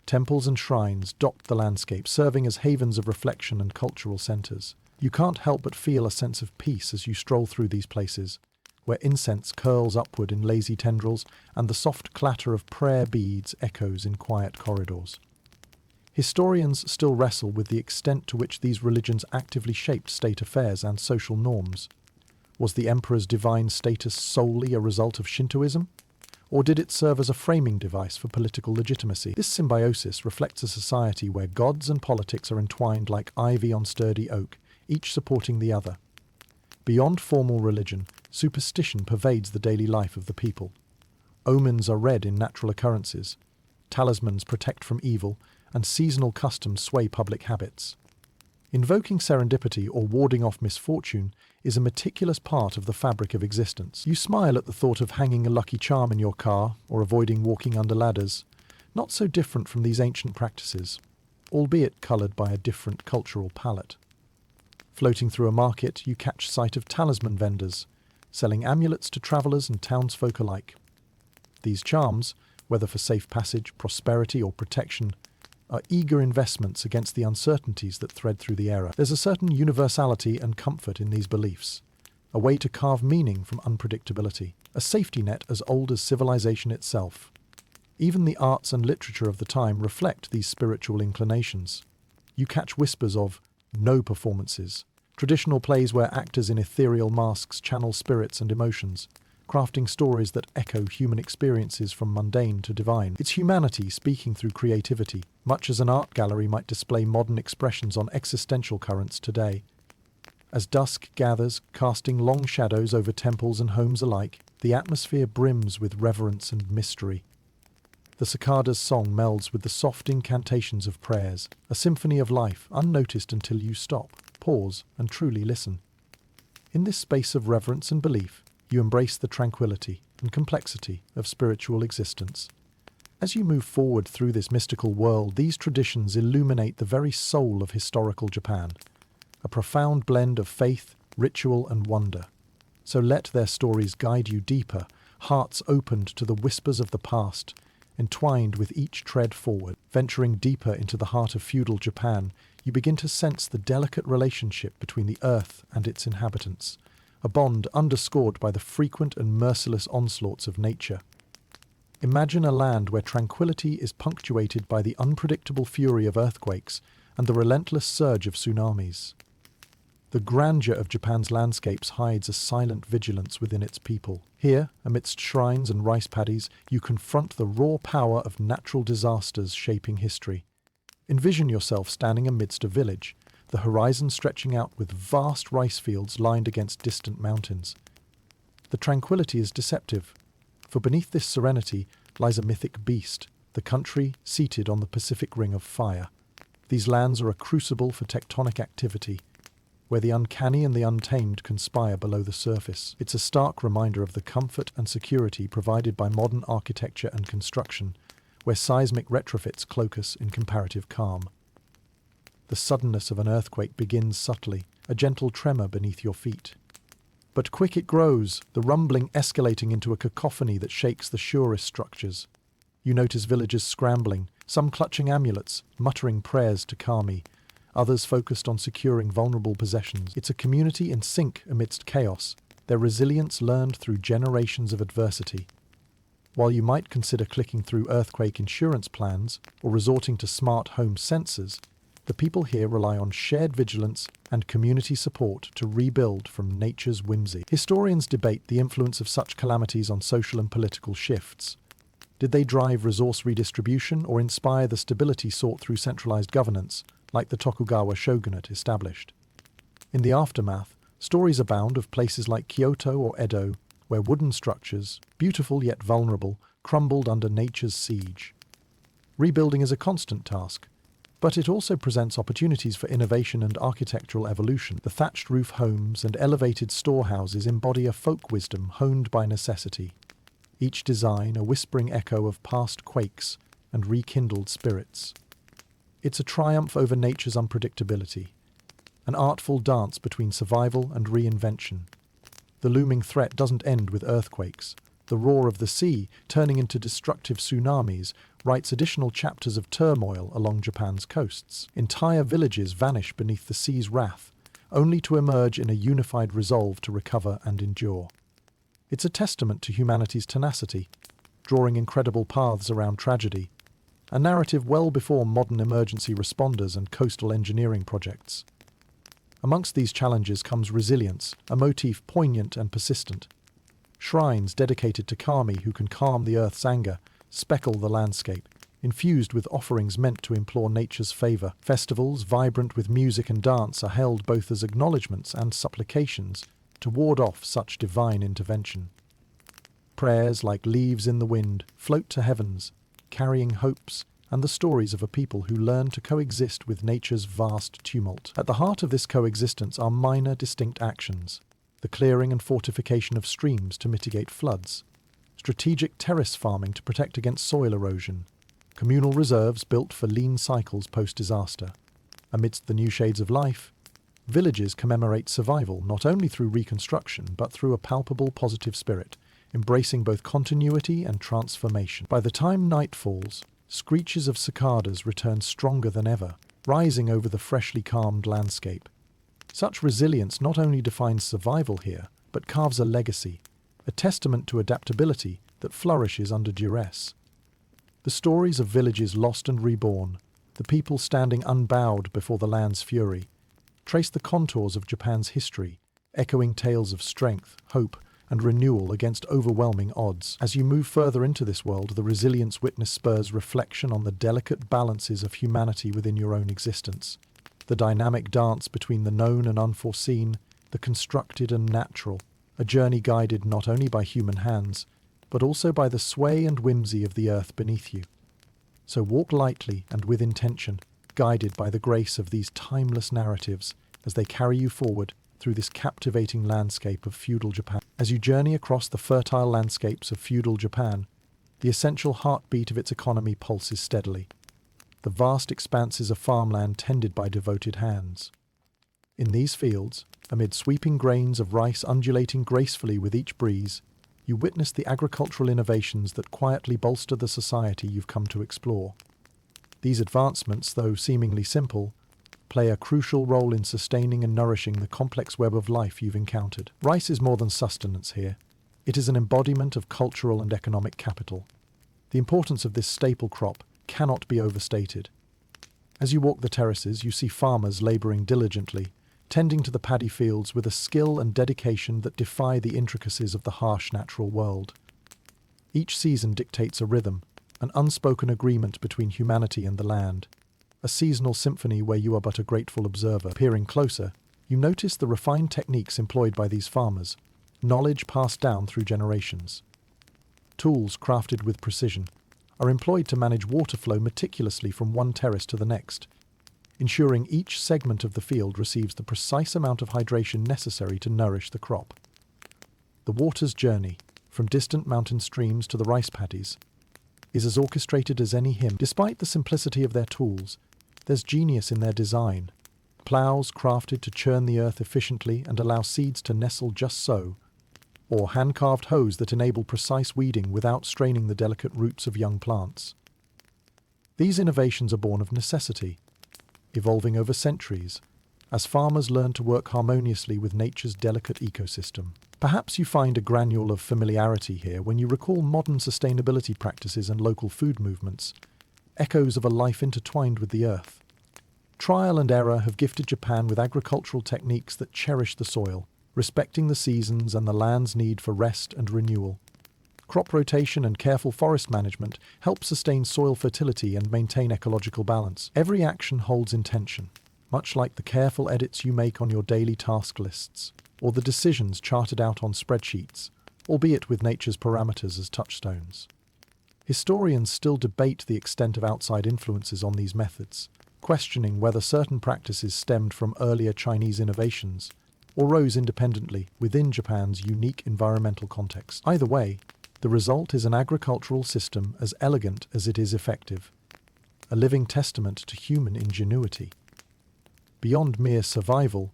Temples and shrines dot the landscape, serving as havens of reflection and cultural centers. You can't help but feel a sense of peace as you stroll through these places, where incense curls upward in lazy tendrils and the soft clatter of prayer beads echoes in quiet corridors. Historians still wrestle with the extent to which these religions actively shaped state affairs and social norms. Was the emperor's divine status solely a result of Shintoism? Or did it serve as a framing device for political legitimacy? This symbiosis reflects a society where gods and politics are entwined like ivy on sturdy oak, each supporting the other. Beyond formal religion, superstition pervades the daily life of the people. Omens are read in natural occurrences, talismans protect from evil, and seasonal customs sway public habits. Invoking serendipity or warding off misfortune is a meticulous part of the fabric of existence. You smile at the thought of hanging a lucky charm in your car or avoiding walking under ladders, not so different from these ancient practices, albeit coloured by a different cultural palette. Floating through a market, you catch sight of talisman vendors, selling amulets to travellers and townsfolk alike. These charms, whether for safe passage, prosperity or protection, are eager investments against the uncertainties that thread through the era. There's a certain universality and comfort in these beliefs, a way to carve meaning from unpredictability, a safety net as old as civilization itself. Even the arts and literature of the time reflect these spiritual inclinations. You catch whispers of no performances, traditional plays where actors in ethereal masks channel spirits and emotions, crafting stories that echo human experiences from mundane to divine. It's humanity speaking through creativity, much as an art gallery might display modern expressions on existential currents today. As dusk gathers, casting long shadows over temples and homes alike, the atmosphere brims with reverence and mystery. The cicada's song melds with the soft incantations of prayers, a symphony of life unnoticed until you stop, pause, and truly listen. In this space of reverence and belief, you embrace the tranquility and complexity of spiritual existence. As you move forward through this mystical world, these traditions illuminate the very soul of historical Japan, a profound blend of faith, ritual, and wonder. So let their stories guide you deeper, hearts opened to the whispers of the past, entwined with each tread forward. Venturing deeper into the heart of feudal Japan, you begin to sense the delicate relationship between the earth and its inhabitants, a bond underscored by the frequent and merciless onslaughts of nature. Imagine a land where tranquility is punctuated by the unpredictable fury of earthquakes and the relentless surge of tsunamis. The grandeur of Japan's landscapes hides a silent vigilance within its people. Here, amidst shrines and rice paddies, you confront the raw power of natural disasters shaping history. Envision yourself standing amidst a village, the horizon stretching out with vast rice fields lined against distant mountains. The tranquility is deceptive, for beneath this serenity lies a mythic beast, the country seated on the Pacific Ring of Fire. These lands are a crucible for tectonic activity, where the uncanny and the untamed conspire below the surface. It's a stark reminder of the comfort and security provided by modern architecture and construction, where seismic retrofits cloak us in comparative calm. The suddenness of an earthquake begins subtly, a gentle tremor beneath your feet. But quick it grows, the rumbling escalating into a cacophony that shakes the surest structures. You notice villagers scrambling, some clutching amulets, muttering prayers to kami, others focused on securing vulnerable possessions. It's a community in sync amidst chaos, their resilience learned through generations of adversity. While you might consider clicking through earthquake insurance plans or resorting to smart home sensors, The people here rely on shared vigilance and community support to rebuild from nature's whimsy. Historians debate the influence of such calamities on social and political shifts. Did they drive resource redistribution or inspire the stability sought through centralized governance, like the Tokugawa shogunate established? In the aftermath, stories abound of places like Kyoto or Edo, where wooden structures, beautiful yet vulnerable, crumbled under nature's siege. Rebuilding is a constant task, but it also presents opportunities for innovation and architectural evolution. The thatched roof homes and elevated storehouses embody a folk wisdom honed by necessity, each design a whispering echo of past quakes and rekindled spirits. It's a triumph over nature's unpredictability, an artful dance between survival and reinvention. The looming threat doesn't end with earthquakes. The roar of the sea, turning into destructive tsunamis, writes additional chapters of turmoil along Japan's coasts. Entire villages vanish beneath the sea's wrath, only to emerge in a unified resolve to recover and endure. It's a testament to humanity's tenacity, drawing incredible paths around tragedy, a narrative well before modern emergency responders and coastal engineering projects. Amongst these challenges comes resilience, a motif poignant and persistent. Shrines dedicated to kami who can calm the earth's anger speckle the landscape, infused with offerings meant to implore nature's favor. Festivals, vibrant with music and dance, are held both as acknowledgements and supplications to ward off such divine intervention. Prayers, like leaves in the wind, float to heavens, carrying hopes and the stories of a people who learn to coexist with nature's vast tumult. At the heart of this coexistence are minor, distinct actions: the clearing and fortification of streams to mitigate floods, strategic terrace farming to protect against soil erosion, communal reserves built for lean cycles post-disaster. Amidst the new shades of life, villages commemorate survival not only through reconstruction but through a palpable positive spirit, embracing both continuity and transformation. By the time night falls, screeches of cicadas return stronger than ever, rising over the freshly calmed landscape. Such resilience not only defines survival here, but carves a legacy, a testament to adaptability that flourishes under duress. The stories of villages lost and reborn, the people standing unbowed before the land's fury, trace the contours of Japan's history, echoing tales of strength, hope, and renewal against overwhelming odds. As you move further into this world, the resilience witness spurs reflection on the delicate balances of humanity within your own existence. The dynamic dance between the known and unforeseen, the constructed and natural, a journey guided not only by human hands, but also by the sway and whimsy of the earth beneath you. So walk lightly and with intention, guided by the grace of these timeless narratives as they carry you forward through this captivating landscape of feudal Japan. As you journey across the fertile landscapes of feudal Japan, the essential heartbeat of its economy pulses steadily. The vast expanses of farmland tended by devoted hands. In these fields, amid sweeping grains of rice undulating gracefully with each breeze, you witness the agricultural innovations that quietly bolster the society you've come to explore. These advancements, though seemingly simple, play a crucial role in sustaining and nourishing the complex web of life you've encountered. Rice is more than sustenance here. It is an embodiment of cultural and economic capital. The importance of this staple crop cannot be overstated. As you walk the terraces, you see farmers laboring diligently, tending to the paddy fields with a skill and dedication that defy the intricacies of the harsh natural world. Each season dictates a rhythm, an unspoken agreement between humanity and the land, a seasonal symphony where you are but a grateful observer. Peering closer, you notice the refined techniques employed by these farmers, knowledge passed down through generations. Tools crafted with precision are employed to manage water flow meticulously from one terrace to the next, ensuring each segment of the field receives the precise amount of hydration necessary to nourish the crop. The water's journey, from distant mountain streams to the rice paddies, is as orchestrated as any hymn. Despite the simplicity of their tools, there's genius in their design. Plows crafted to churn the earth efficiently and allow seeds to nestle just so, or hand-carved hoes that enable precise weeding without straining the delicate roots of young plants. These innovations are born of necessity, evolving over centuries, as farmers learn to work harmoniously with nature's delicate ecosystem. Perhaps you find a granule of familiarity here when you recall modern sustainability practices and local food movements, echoes of a life intertwined with the earth. Trial and error have gifted Japan with agricultural techniques that cherish the soil, respecting the seasons and the land's need for rest and renewal. Crop rotation and careful forest management help sustain soil fertility and maintain ecological balance. Every action holds intention, much like the careful edits you make on your daily task lists, or the decisions charted out on spreadsheets, albeit with nature's parameters as touchstones. Historians still debate the extent of outside influences on these methods, questioning whether certain practices stemmed from earlier Chinese innovations or rose independently within Japan's unique environmental context. Either way, the result is an agricultural system as elegant as it is effective, a living testament to human ingenuity. Beyond mere survival,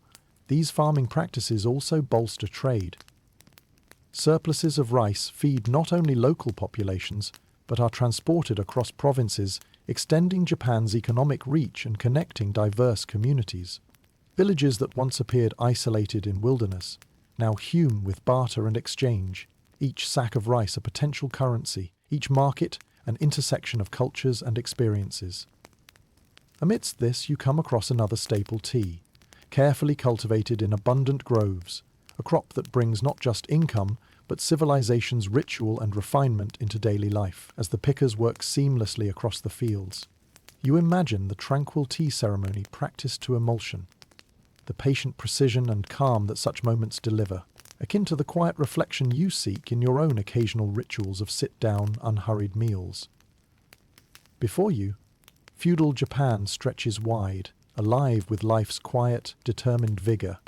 these farming practices also bolster trade. Surpluses of rice feed not only local populations, but are transported across provinces, extending Japan's economic reach and connecting diverse communities. Villages that once appeared isolated in wilderness now hume with barter and exchange, each sack of rice a potential currency, each market an intersection of cultures and experiences. Amidst this, you come across another staple tea, carefully cultivated in abundant groves, a crop that brings not just income, but civilization's ritual and refinement into daily life. As the pickers work seamlessly across the fields, you imagine the tranquil tea ceremony practiced to emulsion, the patient precision and calm that such moments deliver, akin to the quiet reflection you seek in your own occasional rituals of sit-down, unhurried meals. Before you, feudal Japan stretches wide, alive with life's quiet, determined vigor.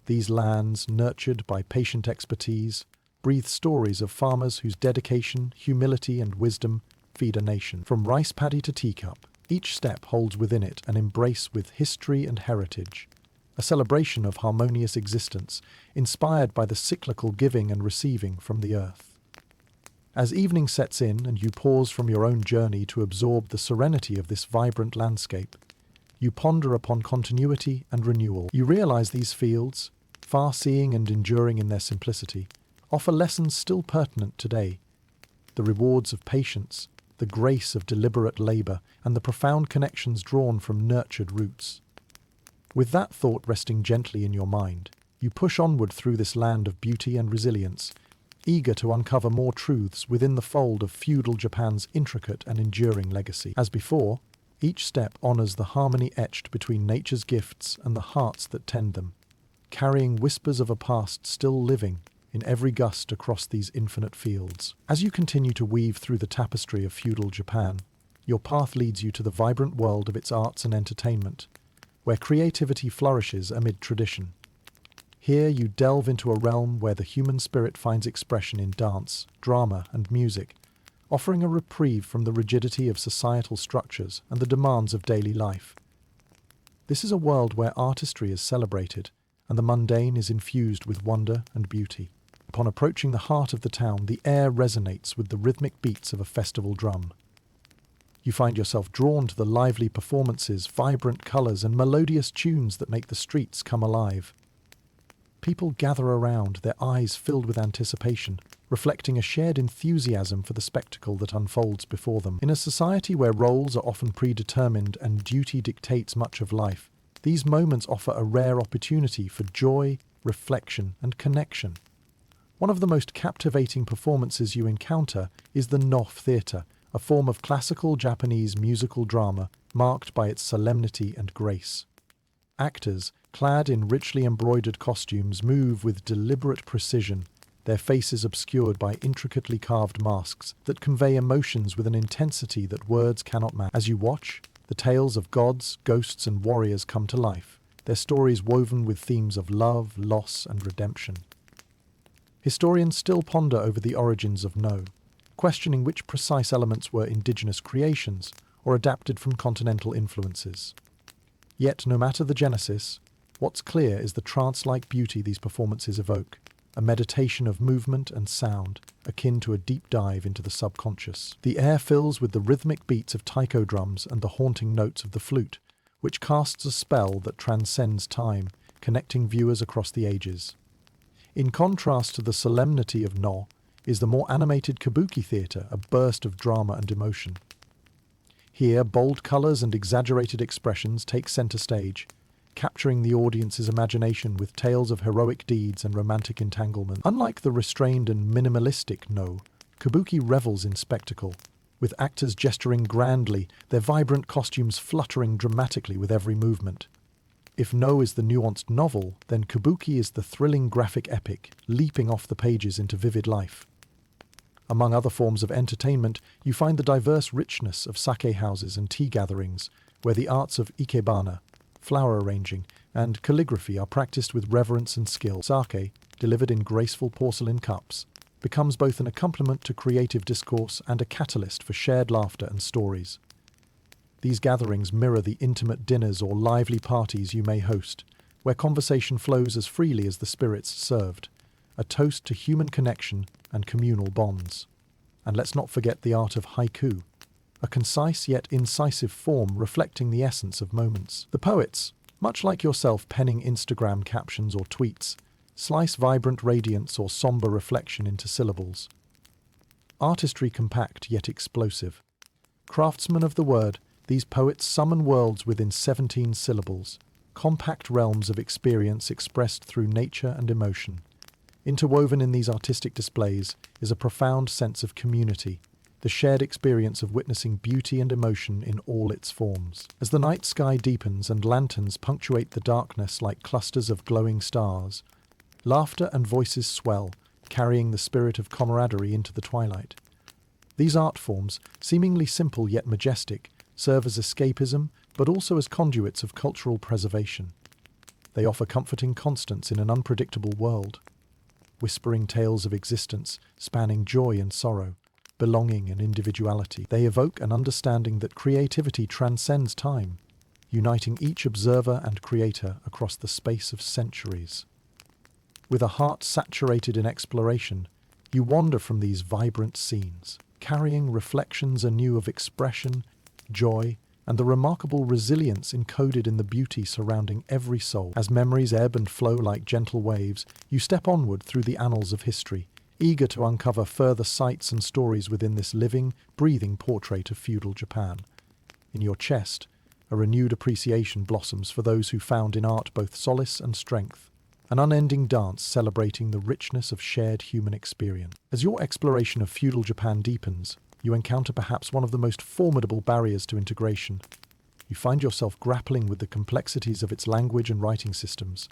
These lands, nurtured by patient expertise, breathe stories of farmers whose dedication, humility, and wisdom feed a nation. From rice paddy to teacup, each step holds within it an embrace with history and heritage, a celebration of harmonious existence, inspired by the cyclical giving and receiving from the earth. As evening sets in and you pause from your own journey to absorb the serenity of this vibrant landscape, you ponder upon continuity and renewal. You realize these fields, far-seeing and enduring in their simplicity, offer lessons still pertinent today. The rewards of patience, the grace of deliberate labor, and the profound connections drawn from nurtured roots. With that thought resting gently in your mind, you push onward through this land of beauty and resilience, eager to uncover more truths within the fold of feudal Japan's intricate and enduring legacy. As before, each step honors the harmony etched between nature's gifts and the hearts that tend them, carrying whispers of a past still living in every gust across these infinite fields. As you continue to weave through the tapestry of feudal Japan, your path leads you to the vibrant world of its arts and entertainment, where creativity flourishes amid tradition. Here you delve into a realm where the human spirit finds expression in dance, drama, and music, offering a reprieve from the rigidity of societal structures and the demands of daily life. This is a world where artistry is celebrated, and the mundane is infused with wonder and beauty. Upon approaching the heart of the town, the air resonates with the rhythmic beats of a festival drum. You find yourself drawn to the lively performances, vibrant colors, and melodious tunes that make the streets come alive. People gather around, their eyes filled with anticipation, reflecting a shared enthusiasm for the spectacle that unfolds before them. In a society where roles are often predetermined and duty dictates much of life, these moments offer a rare opportunity for joy, reflection, and connection. One of the most captivating performances you encounter is the No theatre, a form of classical Japanese musical drama marked by its solemnity and grace. Actors, clad in richly embroidered costumes, move with deliberate precision, their faces obscured by intricately carved masks that convey emotions with an intensity that words cannot match. As you watch, the tales of gods, ghosts, and warriors come to life, their stories woven with themes of love, loss, and redemption. Historians still ponder over the origins of No, questioning which precise elements were indigenous creations or adapted from continental influences. Yet, no matter the genesis, what's clear is the trance-like beauty these performances evoke, a meditation of movement and sound, akin to a deep dive into the subconscious. The air fills with the rhythmic beats of taiko drums and the haunting notes of the flute, which casts a spell that transcends time, connecting viewers across the ages. In contrast to the solemnity of No, is the more animated kabuki theatre, a burst of drama and emotion. Here, bold colors and exaggerated expressions take center stage, capturing the audience's imagination with tales of heroic deeds and romantic entanglement. Unlike the restrained and minimalistic No, kabuki revels in spectacle, with actors gesturing grandly, their vibrant costumes fluttering dramatically with every movement. If No is the nuanced novel, then kabuki is the thrilling graphic epic, leaping off the pages into vivid life. Among other forms of entertainment, you find the diverse richness of sake houses and tea gatherings, where the arts of ikebana, flower arranging, and calligraphy are practiced with reverence and skill. Sake, delivered in graceful porcelain cups, becomes both an accompaniment to creative discourse and a catalyst for shared laughter and stories. These gatherings mirror the intimate dinners or lively parties you may host, where conversation flows as freely as the spirits served, a toast to human connection and communal bonds. And let's not forget the art of haiku, a concise yet incisive form reflecting the essence of moments. The poets, much like yourself penning Instagram captions or tweets, slice vibrant radiance or somber reflection into syllables. Artistry compact yet explosive. Craftsmen of the word, these poets summon worlds within 17 syllables, compact realms of experience expressed through nature and emotion. Interwoven in these artistic displays is a profound sense of community, the shared experience of witnessing beauty and emotion in all its forms. As the night sky deepens and lanterns punctuate the darkness like clusters of glowing stars, laughter and voices swell, carrying the spirit of camaraderie into the twilight. These art forms, seemingly simple yet majestic, serve as escapism, but also as conduits of cultural preservation. They offer comforting constants in an unpredictable world, whispering tales of existence spanning joy and sorrow, belonging and individuality. They evoke an understanding that creativity transcends time, uniting each observer and creator across the space of centuries. With a heart saturated in exploration, you wander from these vibrant scenes, carrying reflections anew of expression, joy, and the remarkable resilience encoded in the beauty surrounding every soul. As memories ebb and flow like gentle waves, you step onward through the annals of history, eager to uncover further sights and stories within this living, breathing portrait of feudal Japan. In your chest, a renewed appreciation blossoms for those who found in art both solace and strength, an unending dance celebrating the richness of shared human experience. As your exploration of feudal Japan deepens, you encounter perhaps one of the most formidable barriers to integration. You find yourself grappling with the complexities of its language and writing systems.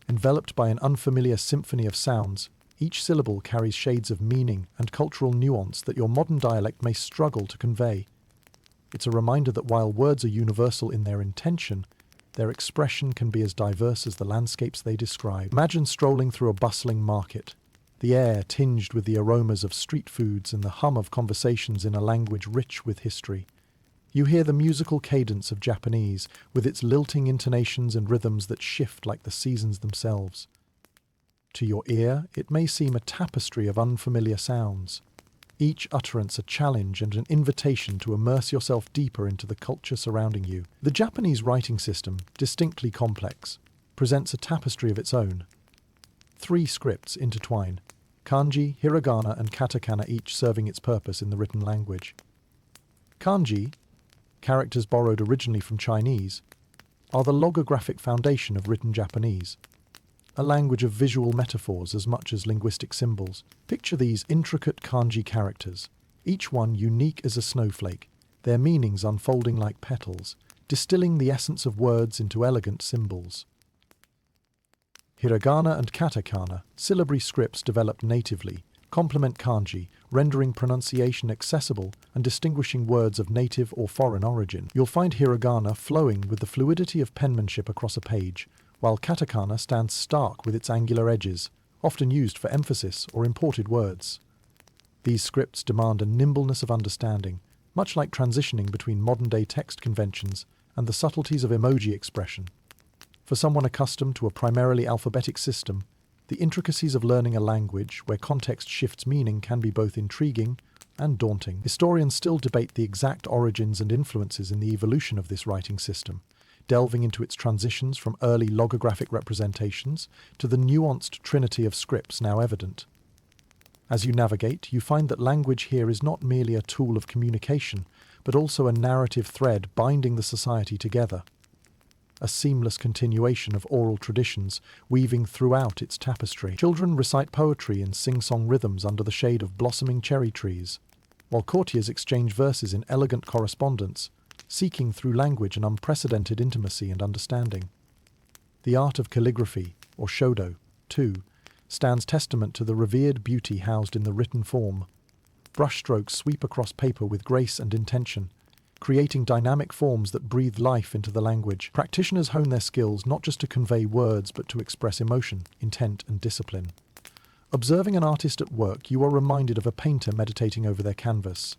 Enveloped by an unfamiliar symphony of sounds, each syllable carries shades of meaning and cultural nuance that your modern dialect may struggle to convey. It's a reminder that while words are universal in their intention, their expression can be as diverse as the landscapes they describe. Imagine strolling through a bustling market, the air tinged with the aromas of street foods and the hum of conversations in a language rich with history. You hear the musical cadence of Japanese, with its lilting intonations and rhythms that shift like the seasons themselves. To your ear, it may seem a tapestry of unfamiliar sounds, each utterance a challenge and an invitation to immerse yourself deeper into the culture surrounding you. The Japanese writing system, distinctly complex, presents a tapestry of its own. 3 scripts intertwine, kanji, hiragana, and katakana, each serving its purpose in the written language. Kanji, characters borrowed originally from Chinese, are the logographic foundation of written Japanese, a language of visual metaphors as much as linguistic symbols. Picture these intricate kanji characters, each one unique as a snowflake, their meanings unfolding like petals, distilling the essence of words into elegant symbols. Hiragana and katakana, syllabary scripts developed natively, complement kanji, rendering pronunciation accessible and distinguishing words of native or foreign origin. You'll find hiragana flowing with the fluidity of penmanship across a page, while katakana stands stark with its angular edges, often used for emphasis or imported words. These scripts demand a nimbleness of understanding, much like transitioning between modern-day text conventions and the subtleties of emoji expression. For someone accustomed to a primarily alphabetic system, the intricacies of learning a language where context shifts meaning can be both intriguing and daunting. Historians still debate the exact origins and influences in the evolution of this writing system, delving into its transitions from early logographic representations to the nuanced trinity of scripts now evident. As you navigate, you find that language here is not merely a tool of communication, but also a narrative thread binding the society together. A seamless continuation of oral traditions weaving throughout its tapestry. Children recite poetry in sing-song rhythms under the shade of blossoming cherry trees, while courtiers exchange verses in elegant correspondence, seeking through language an unprecedented intimacy and understanding. The art of calligraphy, or shodo, too, stands testament to the revered beauty housed in the written form. Brushstrokes sweep across paper with grace and intention, creating dynamic forms that breathe life into the language. Practitioners hone their skills not just to convey words, but to express emotion, intent, and discipline. Observing an artist at work, you are reminded of a painter meditating over their canvas,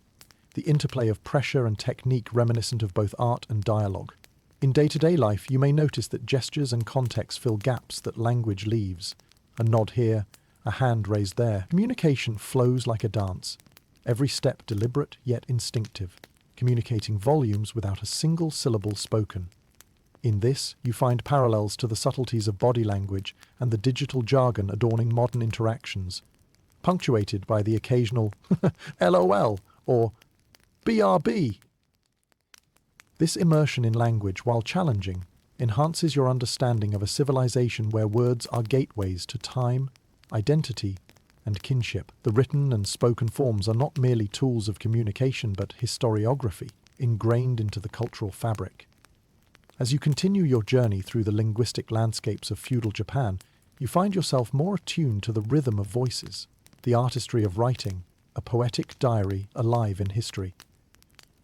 the interplay of pressure and technique reminiscent of both art and dialogue. In day-to-day life, you may notice that gestures and context fill gaps that language leaves. A nod here, a hand raised there. Communication flows like a dance, every step deliberate yet instinctive, communicating volumes without a single syllable spoken. In this, you find parallels to the subtleties of body language and the digital jargon adorning modern interactions, punctuated by the occasional LOL or BRB. This immersion in language, while challenging, enhances your understanding of a civilization where words are gateways to time, identity, and kinship. The written and spoken forms are not merely tools of communication but historiography, ingrained into the cultural fabric. As you continue your journey through the linguistic landscapes of feudal Japan, you find yourself more attuned to the rhythm of voices, the artistry of writing, a poetic diary alive in history.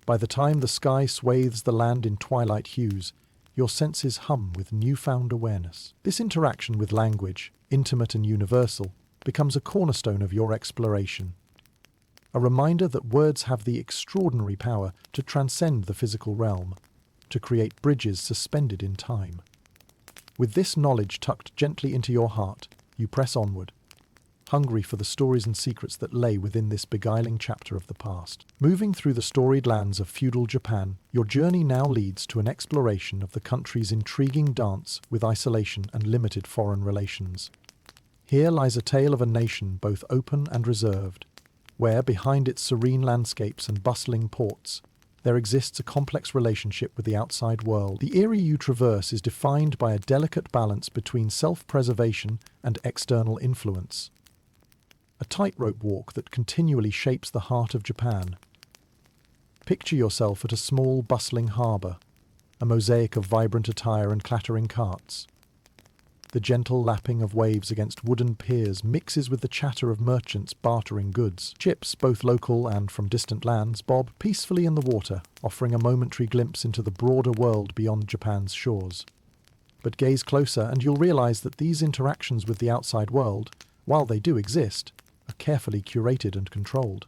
By the time the sky swathes the land in twilight hues, your senses hum with newfound awareness. This interaction with language, intimate and universal, becomes a cornerstone of your exploration. A reminder that words have the extraordinary power to transcend the physical realm, to create bridges suspended in time. With this knowledge tucked gently into your heart, you press onward, hungry for the stories and secrets that lay within this beguiling chapter of the past. Moving through the storied lands of feudal Japan, your journey now leads to an exploration of the country's intriguing dance with isolation and limited foreign relations. Here lies a tale of a nation both open and reserved, where, behind its serene landscapes and bustling ports, there exists a complex relationship with the outside world. The area you traverse is defined by a delicate balance between self-preservation and external influence. A tightrope walk that continually shapes the heart of Japan. Picture yourself at a small, bustling harbour, a mosaic of vibrant attire and clattering carts. The gentle lapping of waves against wooden piers mixes with the chatter of merchants bartering goods. Ships, both local and from distant lands, bob peacefully in the water, offering a momentary glimpse into the broader world beyond Japan's shores. But gaze closer and you'll realize that these interactions with the outside world, while they do exist, are carefully curated and controlled.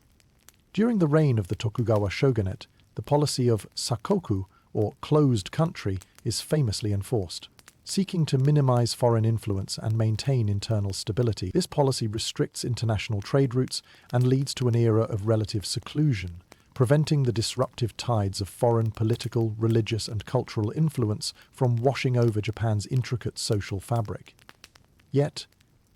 During the reign of the Tokugawa Shogunate, the policy of sakoku, or closed country, is famously enforced. Seeking to minimize foreign influence and maintain internal stability, this policy restricts international trade routes and leads to an era of relative seclusion, preventing the disruptive tides of foreign political, religious, and cultural influence from washing over Japan's intricate social fabric. Yet,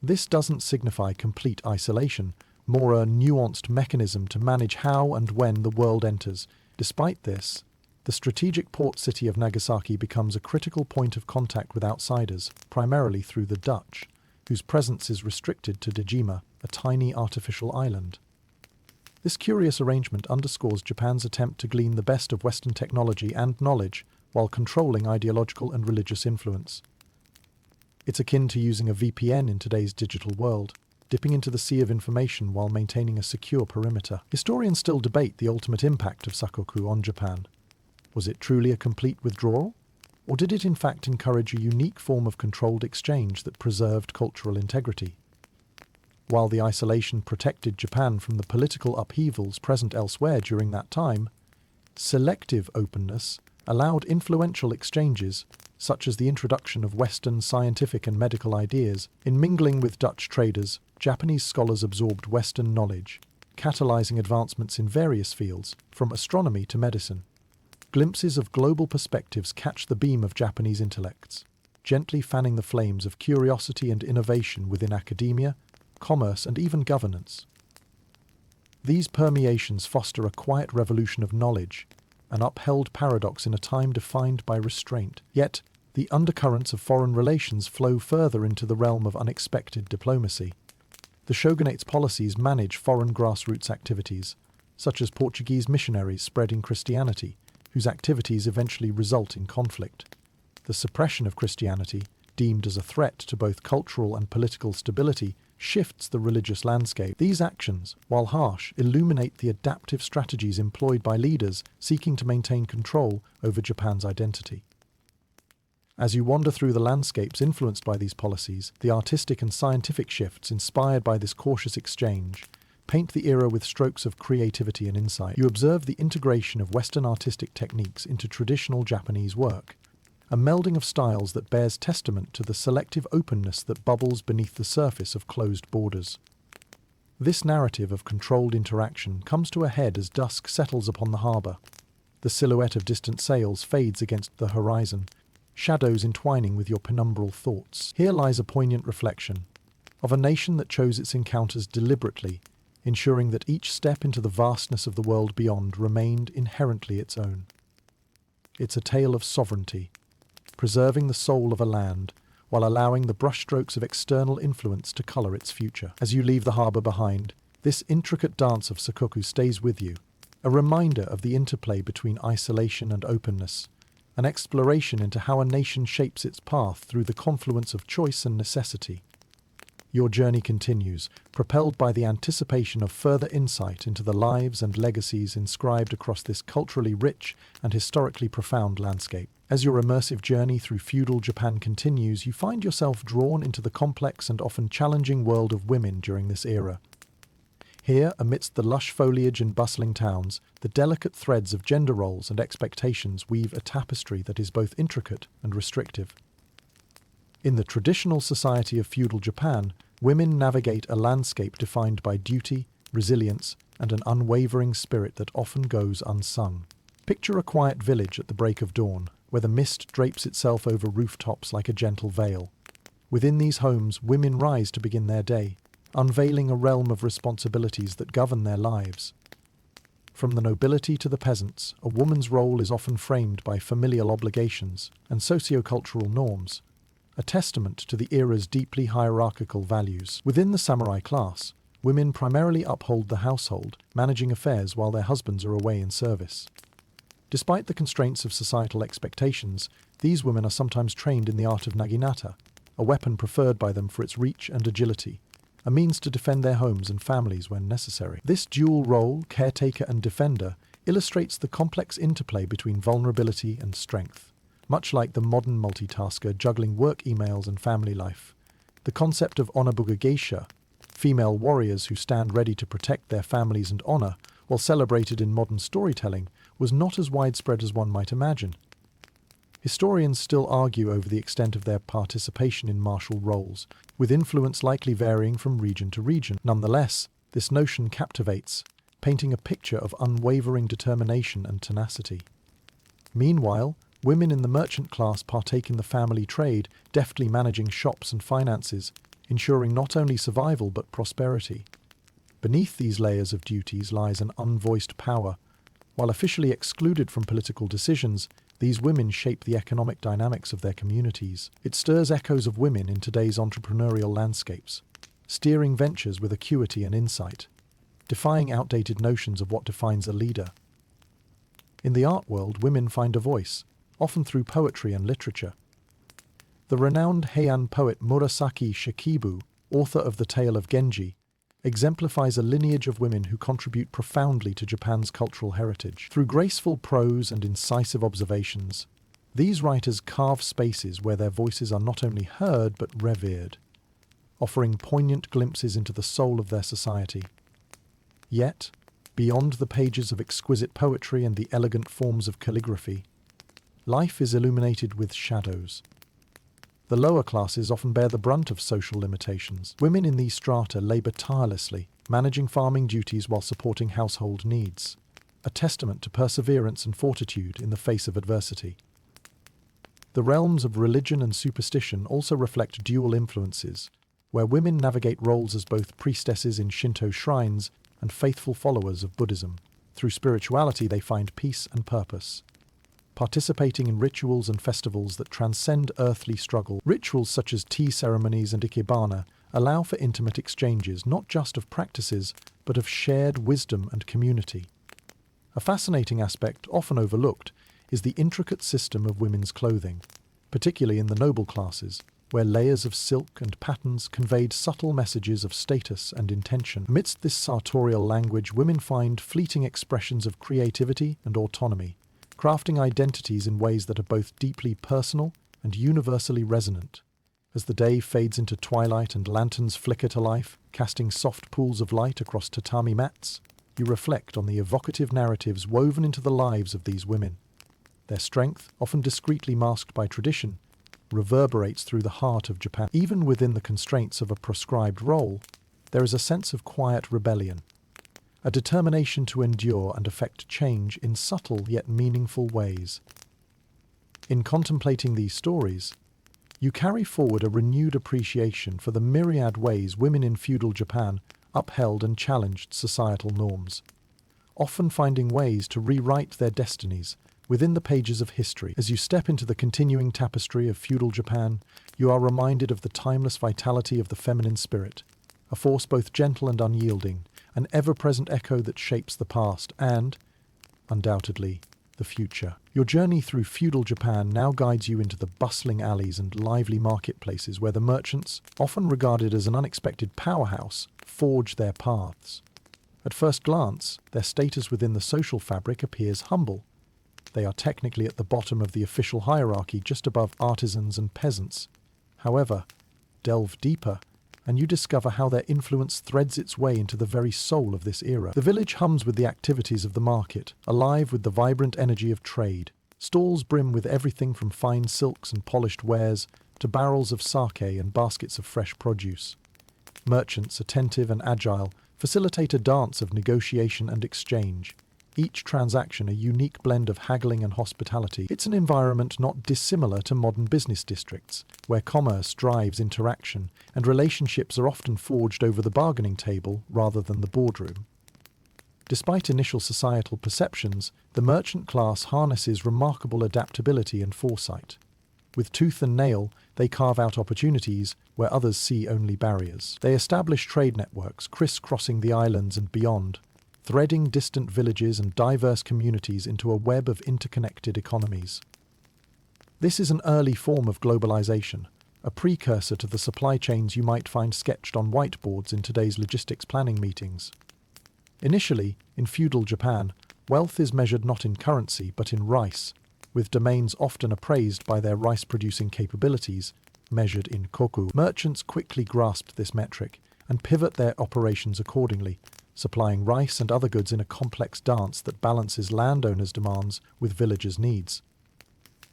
this doesn't signify complete isolation, more a nuanced mechanism to manage how and when the world enters. Despite this, the strategic port city of Nagasaki becomes a critical point of contact with outsiders, primarily through the Dutch, whose presence is restricted to Dejima, a tiny artificial island. This curious arrangement underscores Japan's attempt to glean the best of Western technology and knowledge while controlling ideological and religious influence. It's akin to using a VPN in today's digital world, dipping into the sea of information while maintaining a secure perimeter. Historians still debate the ultimate impact of sakoku on Japan. Was it truly a complete withdrawal? Or did it in fact encourage a unique form of controlled exchange that preserved cultural integrity? While the isolation protected Japan from the political upheavals present elsewhere during that time, selective openness allowed influential exchanges, such as the introduction of Western scientific and medical ideas. In mingling with Dutch traders, Japanese scholars absorbed Western knowledge, catalyzing advancements in various fields, from astronomy to medicine. Glimpses of global perspectives catch the beam of Japanese intellects, gently fanning the flames of curiosity and innovation within academia, commerce, and even governance. These permeations foster a quiet revolution of knowledge, an upheld paradox in a time defined by restraint. Yet, the undercurrents of foreign relations flow further into the realm of unexpected diplomacy. The shogunate's policies manage foreign grassroots activities, such as Portuguese missionaries spreading Christianity, whose activities eventually result in conflict. The suppression of Christianity, deemed as a threat to both cultural and political stability, shifts the religious landscape. These actions, while harsh, illuminate the adaptive strategies employed by leaders seeking to maintain control over Japan's identity. As you wander through the landscapes influenced by these policies, the artistic and scientific shifts inspired by this cautious exchange paint the era with strokes of creativity and insight. You observe the integration of Western artistic techniques into traditional Japanese work, a melding of styles that bears testament to the selective openness that bubbles beneath the surface of closed borders. This narrative of controlled interaction comes to a head as dusk settles upon the harbour. The silhouette of distant sails fades against the horizon, shadows entwining with your penumbral thoughts. Here lies a poignant reflection of a nation that chose its encounters deliberately, ensuring that each step into the vastness of the world beyond remained inherently its own. It's a tale of sovereignty, preserving the soul of a land while allowing the brushstrokes of external influence to colour its future. As you leave the harbour behind, this intricate dance of Sakoku stays with you, a reminder of the interplay between isolation and openness, an exploration into how a nation shapes its path through the confluence of choice and necessity. Your journey continues, propelled by the anticipation of further insight into the lives and legacies inscribed across this culturally rich and historically profound landscape. As your immersive journey through feudal Japan continues, you find yourself drawn into the complex and often challenging world of women during this era. Here, amidst the lush foliage and bustling towns, the delicate threads of gender roles and expectations weave a tapestry that is both intricate and restrictive. In the traditional society of feudal Japan, women navigate a landscape defined by duty, resilience, and an unwavering spirit that often goes unsung. Picture a quiet village at the break of dawn, where the mist drapes itself over rooftops like a gentle veil. Within these homes, women rise to begin their day, unveiling a realm of responsibilities that govern their lives. From the nobility to the peasants, a woman's role is often framed by familial obligations and socio-cultural norms, a testament to the era's deeply hierarchical values. Within the samurai class, women primarily uphold the household, managing affairs while their husbands are away in service. Despite the constraints of societal expectations, these women are sometimes trained in the art of naginata, a weapon preferred by them for its reach and agility, a means to defend their homes and families when necessary. This dual role, caretaker and defender, illustrates the complex interplay between vulnerability and strength. Much like the modern multitasker juggling work emails and family life, the concept of onabuga geisha, female warriors who stand ready to protect their families and honor, while celebrated in modern storytelling, was not as widespread as one might imagine. Historians still argue over the extent of their participation in martial roles, with influence likely varying from region to region. Nonetheless, this notion captivates, painting a picture of unwavering determination and tenacity. Meanwhile, women in the merchant class partake in the family trade, deftly managing shops and finances, ensuring not only survival but prosperity. Beneath these layers of duties lies an unvoiced power. While officially excluded from political decisions, these women shape the economic dynamics of their communities. It stirs echoes of women in today's entrepreneurial landscapes, steering ventures with acuity and insight, defying outdated notions of what defines a leader. In the art world, women find a voice, often through poetry and literature. The renowned Heian poet Murasaki Shikibu, author of the Tale of Genji, exemplifies a lineage of women who contribute profoundly to Japan's cultural heritage. Through graceful prose and incisive observations, these writers carve spaces where their voices are not only heard but revered, offering poignant glimpses into the soul of their society. Yet, beyond the pages of exquisite poetry and the elegant forms of calligraphy, life is illuminated with shadows. The lower classes often bear the brunt of social limitations. Women in these strata labour tirelessly, managing farming duties while supporting household needs, a testament to perseverance and fortitude in the face of adversity. The realms of religion and superstition also reflect dual influences, where women navigate roles as both priestesses in Shinto shrines and faithful followers of Buddhism. Through spirituality, they find peace and purpose, participating in rituals and festivals that transcend earthly struggle. Rituals such as tea ceremonies and ikebana allow for intimate exchanges, not just of practices, but of shared wisdom and community. A fascinating aspect, often overlooked, is the intricate system of women's clothing, particularly in the noble classes, where layers of silk and patterns conveyed subtle messages of status and intention. Amidst this sartorial language, women find fleeting expressions of creativity and autonomy, crafting identities in ways that are both deeply personal and universally resonant. As the day fades into twilight and lanterns flicker to life, casting soft pools of light across tatami mats, you reflect on the evocative narratives woven into the lives of these women. Their strength, often discreetly masked by tradition, reverberates through the heart of Japan. Even within the constraints of a prescribed role, there is a sense of quiet rebellion, a determination to endure and affect change in subtle yet meaningful ways. In contemplating these stories, you carry forward a renewed appreciation for the myriad ways women in feudal Japan upheld and challenged societal norms, often finding ways to rewrite their destinies within the pages of history. As you step into the continuing tapestry of feudal Japan, you are reminded of the timeless vitality of the feminine spirit, a force both gentle and unyielding, an ever-present echo that shapes the past and, undoubtedly, the future. Your journey through feudal Japan now guides you into the bustling alleys and lively marketplaces where the merchants, often regarded as an unexpected powerhouse, forge their paths. At first glance, their status within the social fabric appears humble. They are technically at the bottom of the official hierarchy, just above artisans and peasants. However, delve deeper, and you discover how their influence threads its way into the very soul of this era. The village hums with the activities of the market, alive with the vibrant energy of trade. Stalls brim with everything from fine silks and polished wares to barrels of sake and baskets of fresh produce. Merchants, attentive and agile, facilitate a dance of negotiation and exchange, each transaction a unique blend of haggling and hospitality. It's an environment not dissimilar to modern business districts, where commerce drives interaction and relationships are often forged over the bargaining table rather than the boardroom. Despite initial societal perceptions, the merchant class harnesses remarkable adaptability and foresight. With tooth and nail, they carve out opportunities where others see only barriers. They establish trade networks crisscrossing the islands and beyond, threading distant villages and diverse communities into a web of interconnected economies. This is an early form of globalization, a precursor to the supply chains you might find sketched on whiteboards in today's logistics planning meetings. Initially, in feudal Japan, wealth is measured not in currency but in rice, with domains often appraised by their rice-producing capabilities, measured in koku. Merchants quickly grasped this metric and pivot their operations accordingly, supplying rice and other goods in a complex dance that balances landowners' demands with villagers' needs.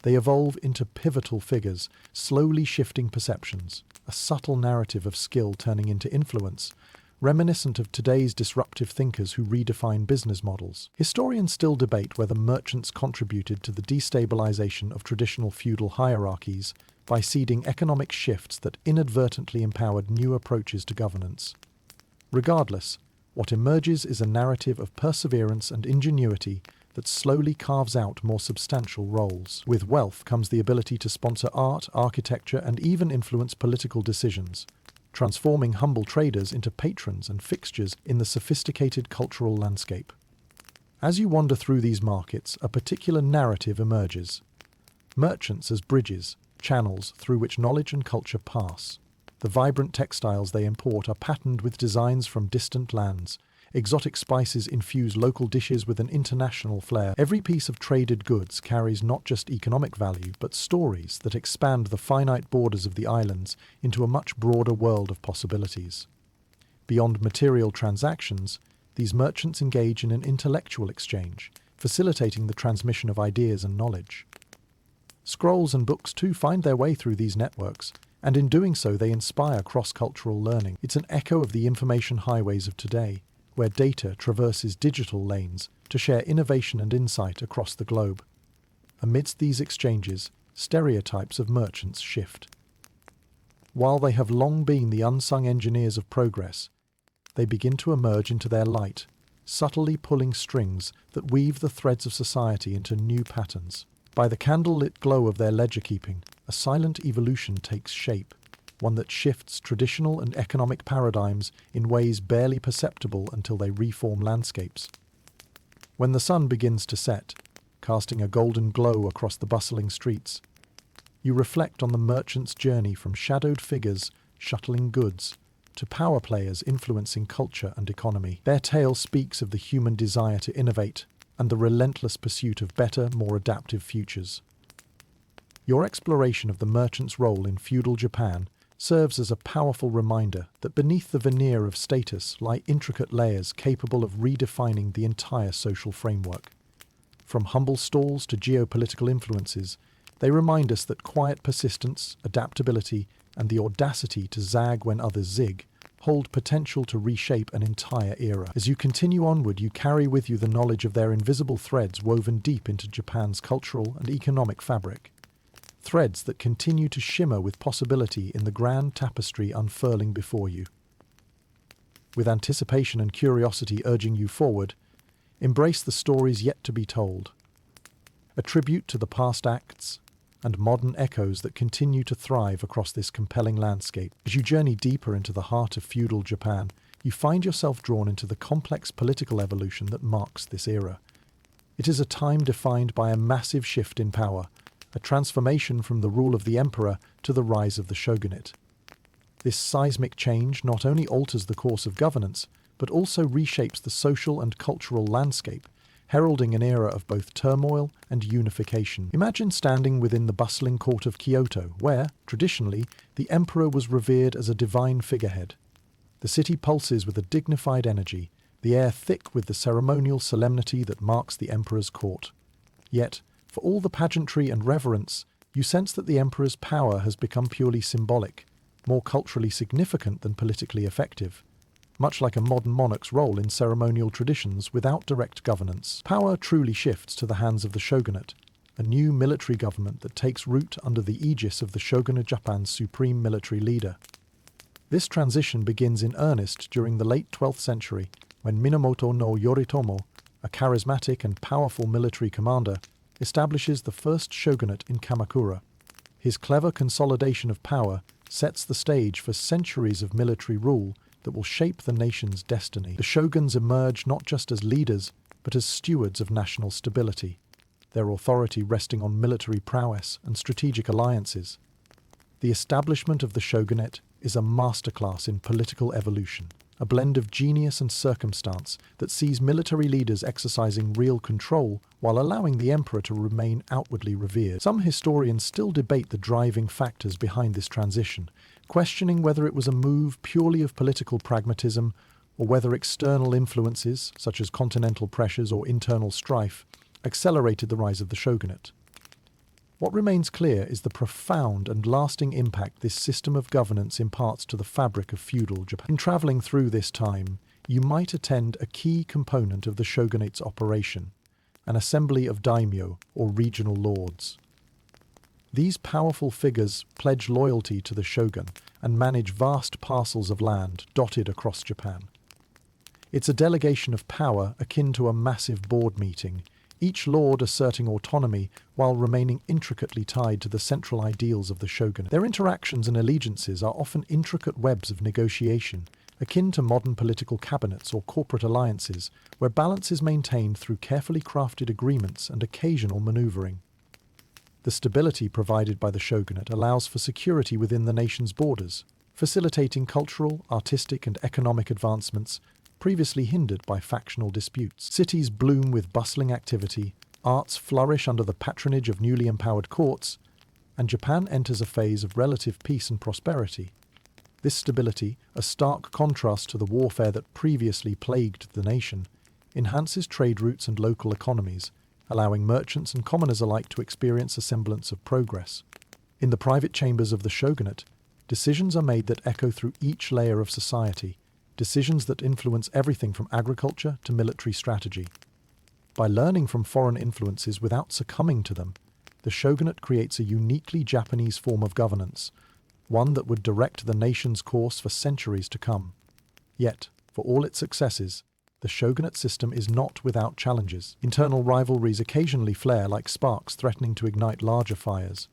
They evolve into pivotal figures, slowly shifting perceptions, a subtle narrative of skill turning into influence, reminiscent of today's disruptive thinkers who redefine business models. Historians still debate whether merchants contributed to the destabilization of traditional feudal hierarchies by seeding economic shifts that inadvertently empowered new approaches to governance. Regardless, what emerges is a narrative of perseverance and ingenuity that slowly carves out more substantial roles. With wealth comes the ability to sponsor art, architecture, and even influence political decisions, transforming humble traders into patrons and fixtures in the sophisticated cultural landscape. As you wander through these markets, a particular narrative emerges. Merchants as bridges, channels through which knowledge and culture pass. The vibrant textiles they import are patterned with designs from distant lands. Exotic spices infuse local dishes with an international flair. Every piece of traded goods carries not just economic value, but stories that expand the finite borders of the islands into a much broader world of possibilities. Beyond material transactions, these merchants engage in an intellectual exchange, facilitating the transmission of ideas and knowledge. Scrolls and books too find their way through these networks, and in doing so they inspire cross-cultural learning. It's an echo of the information highways of today, where data traverses digital lanes to share innovation and insight across the globe. Amidst these exchanges, stereotypes of merchants shift. While they have long been the unsung engineers of progress, they begin to emerge into their light, subtly pulling strings that weave the threads of society into new patterns. By the candlelit glow of their ledger-keeping, a silent evolution takes shape, one that shifts traditional and economic paradigms in ways barely perceptible until they reform landscapes. When the sun begins to set, casting a golden glow across the bustling streets, you reflect on the merchant's journey from shadowed figures shuttling goods to power players influencing culture and economy. Their tale speaks of the human desire to innovate and the relentless pursuit of better, more adaptive futures. Your exploration of the merchant's role in feudal Japan serves as a powerful reminder that beneath the veneer of status lie intricate layers capable of redefining the entire social framework. From humble stalls to geopolitical influences, they remind us that quiet persistence, adaptability, and the audacity to zag when others zig hold potential to reshape an entire era. As you continue onward, you carry with you the knowledge of their invisible threads woven deep into Japan's cultural and economic fabric. Threads that continue to shimmer with possibility in the grand tapestry unfurling before you. With anticipation and curiosity urging you forward, embrace the stories yet to be told. A tribute to the past acts and modern echoes that continue to thrive across this compelling landscape. As you journey deeper into the heart of feudal Japan, you find yourself drawn into the complex political evolution that marks this era. It is a time defined by a massive shift in power, a transformation from the rule of the emperor to the rise of the shogunate. This seismic change not only alters the course of governance, but also reshapes the social and cultural landscape, heralding an era of both turmoil and unification. Imagine standing within the bustling court of Kyoto, where, traditionally, the emperor was revered as a divine figurehead. The city pulses with a dignified energy, the air thick with the ceremonial solemnity that marks the emperor's court. Yet, for all the pageantry and reverence, you sense that the emperor's power has become purely symbolic, more culturally significant than politically effective. Much like a modern monarch's role in ceremonial traditions without direct governance, power truly shifts to the hands of the shogunate, a new military government that takes root under the aegis of the Shogunate Japan's supreme military leader. This transition begins in earnest during the late 12th century, when Minamoto no Yoritomo, a charismatic and powerful military commander, establishes the first shogunate in Kamakura. His clever consolidation of power sets the stage for centuries of military rule that will shape the nation's destiny. The shoguns emerge not just as leaders, but as stewards of national stability, their authority resting on military prowess and strategic alliances. The establishment of the shogunate is a masterclass in political evolution, a blend of genius and circumstance that sees military leaders exercising real control while allowing the emperor to remain outwardly revered. Some historians still debate the driving factors behind this transition, questioning whether it was a move purely of political pragmatism or whether external influences, such as continental pressures or internal strife, accelerated the rise of the shogunate. What remains clear is the profound and lasting impact this system of governance imparts to the fabric of feudal Japan. In travelling through this time, you might attend a key component of the shogunate's operation, an assembly of daimyo, or regional lords. These powerful figures pledge loyalty to the shogun and manage vast parcels of land dotted across Japan. It's a delegation of power akin to a massive board meeting, each lord asserting autonomy while remaining intricately tied to the central ideals of the shogunate. Their interactions and allegiances are often intricate webs of negotiation, akin to modern political cabinets or corporate alliances, where balance is maintained through carefully crafted agreements and occasional maneuvering. The stability provided by the shogunate allows for security within the nation's borders, facilitating cultural, artistic, and economic advancements previously hindered by factional disputes. Cities bloom with bustling activity, arts flourish under the patronage of newly empowered courts, and Japan enters a phase of relative peace and prosperity. This stability, a stark contrast to the warfare that previously plagued the nation, enhances trade routes and local economies, allowing merchants and commoners alike to experience a semblance of progress. In the private chambers of the shogunate, decisions are made that echo through each layer of society, decisions that influence everything from agriculture to military strategy. By learning from foreign influences without succumbing to them, the shogunate creates a uniquely Japanese form of governance, one that would direct the nation's course for centuries to come. Yet, for all its successes, the shogunate system is not without challenges. Internal rivalries occasionally flare like sparks threatening to ignite larger fires.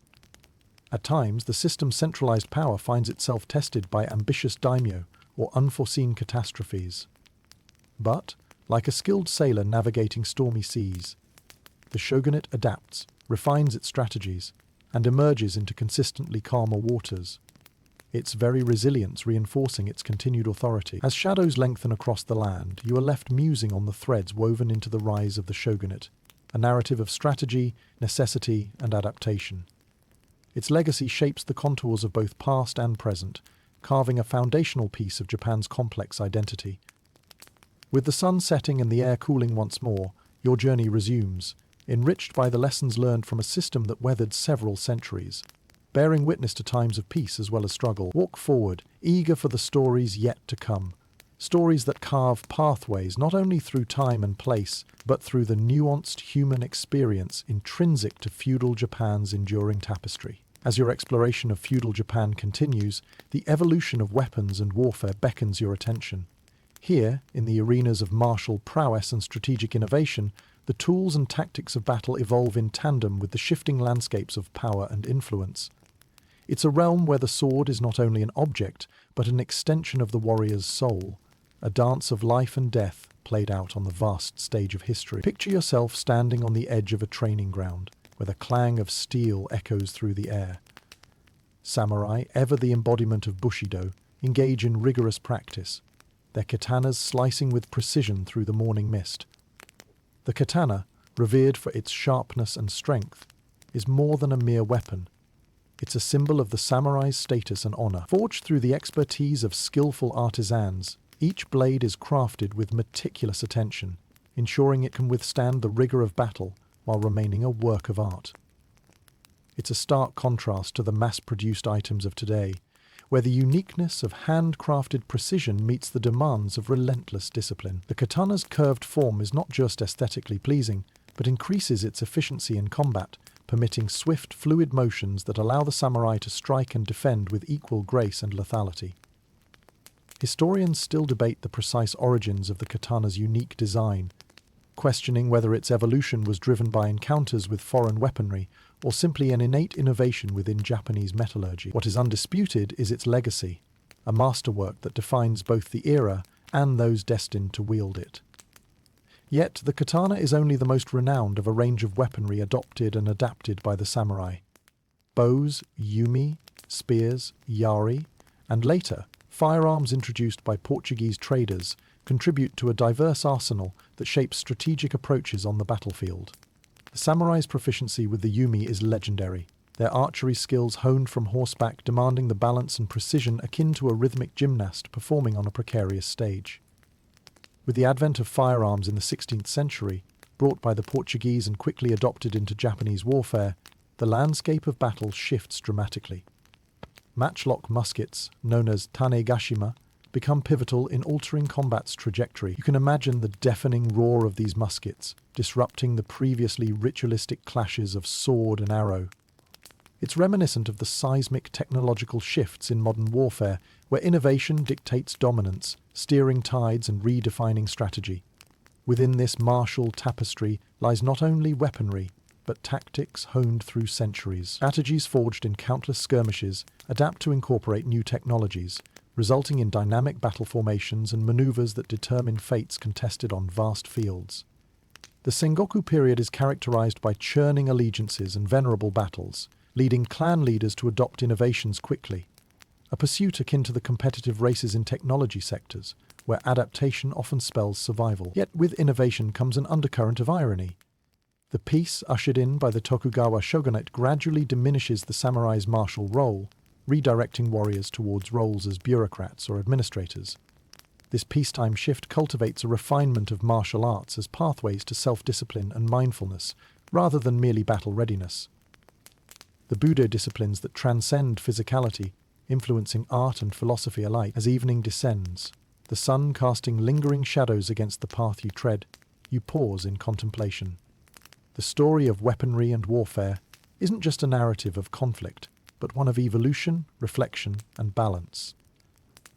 At times, the system's centralized power finds itself tested by ambitious daimyo or unforeseen catastrophes. But, like a skilled sailor navigating stormy seas, the shogunate adapts, refines its strategies, and emerges into consistently calmer waters, its very resilience reinforcing its continued authority. As shadows lengthen across the land, you are left musing on the threads woven into the rise of the shogunate, a narrative of strategy, necessity, and adaptation. Its legacy shapes the contours of both past and present, carving a foundational piece of Japan's complex identity. With the sun setting and the air cooling once more, your journey resumes, enriched by the lessons learned from a system that weathered several centuries. Bearing witness to times of peace as well as struggle, walk forward, eager for the stories yet to come. Stories that carve pathways not only through time and place, but through the nuanced human experience intrinsic to feudal Japan's enduring tapestry. As your exploration of feudal Japan continues, the evolution of weapons and warfare beckons your attention. Here, in the arenas of martial prowess and strategic innovation, the tools and tactics of battle evolve in tandem with the shifting landscapes of power and influence. It's a realm where the sword is not only an object, but an extension of the warrior's soul, a dance of life and death played out on the vast stage of history. Picture yourself standing on the edge of a training ground, where the clang of steel echoes through the air. Samurai, ever the embodiment of Bushido, engage in rigorous practice, their katanas slicing with precision through the morning mist. The katana, revered for its sharpness and strength, is more than a mere weapon. It's a symbol of the samurai's status and honor. Forged through the expertise of skillful artisans, each blade is crafted with meticulous attention, ensuring it can withstand the rigor of battle while remaining a work of art. It's a stark contrast to the mass-produced items of today, where the uniqueness of handcrafted precision meets the demands of relentless discipline. The katana's curved form is not just aesthetically pleasing, but increases its efficiency in combat, permitting swift, fluid motions that allow the samurai to strike and defend with equal grace and lethality. Historians still debate the precise origins of the katana's unique design, questioning whether its evolution was driven by encounters with foreign weaponry or simply an innate innovation within Japanese metallurgy. What is undisputed is its legacy, a masterwork that defines both the era and those destined to wield it. Yet the katana is only the most renowned of a range of weaponry adopted and adapted by the samurai. Bows, yumi, spears, yari, and later, firearms introduced by Portuguese traders contribute to a diverse arsenal that shapes strategic approaches on the battlefield. The samurai's proficiency with the yumi is legendary, their archery skills honed from horseback demanding the balance and precision akin to a rhythmic gymnast performing on a precarious stage. With the advent of firearms in the 16th century, brought by the Portuguese and quickly adopted into Japanese warfare, the landscape of battle shifts dramatically. Matchlock muskets, known as tanegashima, become pivotal in altering combat's trajectory. You can imagine the deafening roar of these muskets, disrupting the previously ritualistic clashes of sword and arrow. It's reminiscent of the seismic technological shifts in modern warfare, where innovation dictates dominance, steering tides and redefining strategy. Within this martial tapestry lies not only weaponry, but tactics honed through centuries. Strategies forged in countless skirmishes adapt to incorporate new technologies, resulting in dynamic battle formations and maneuvers that determine fates contested on vast fields. The Sengoku period is characterized by churning allegiances and venerable battles, leading clan leaders to adopt innovations quickly, a pursuit akin to the competitive races in technology sectors, where adaptation often spells survival. Yet with innovation comes an undercurrent of irony. The peace ushered in by the Tokugawa shogunate gradually diminishes the samurai's martial role, redirecting warriors towards roles as bureaucrats or administrators. This peacetime shift cultivates a refinement of martial arts as pathways to self-discipline and mindfulness, rather than merely battle readiness. The Budo disciplines that transcend physicality, influencing art and philosophy alike. As evening descends, the sun casting lingering shadows against the path you tread, you pause in contemplation. The story of weaponry and warfare isn't just a narrative of conflict, but one of evolution, reflection, and balance.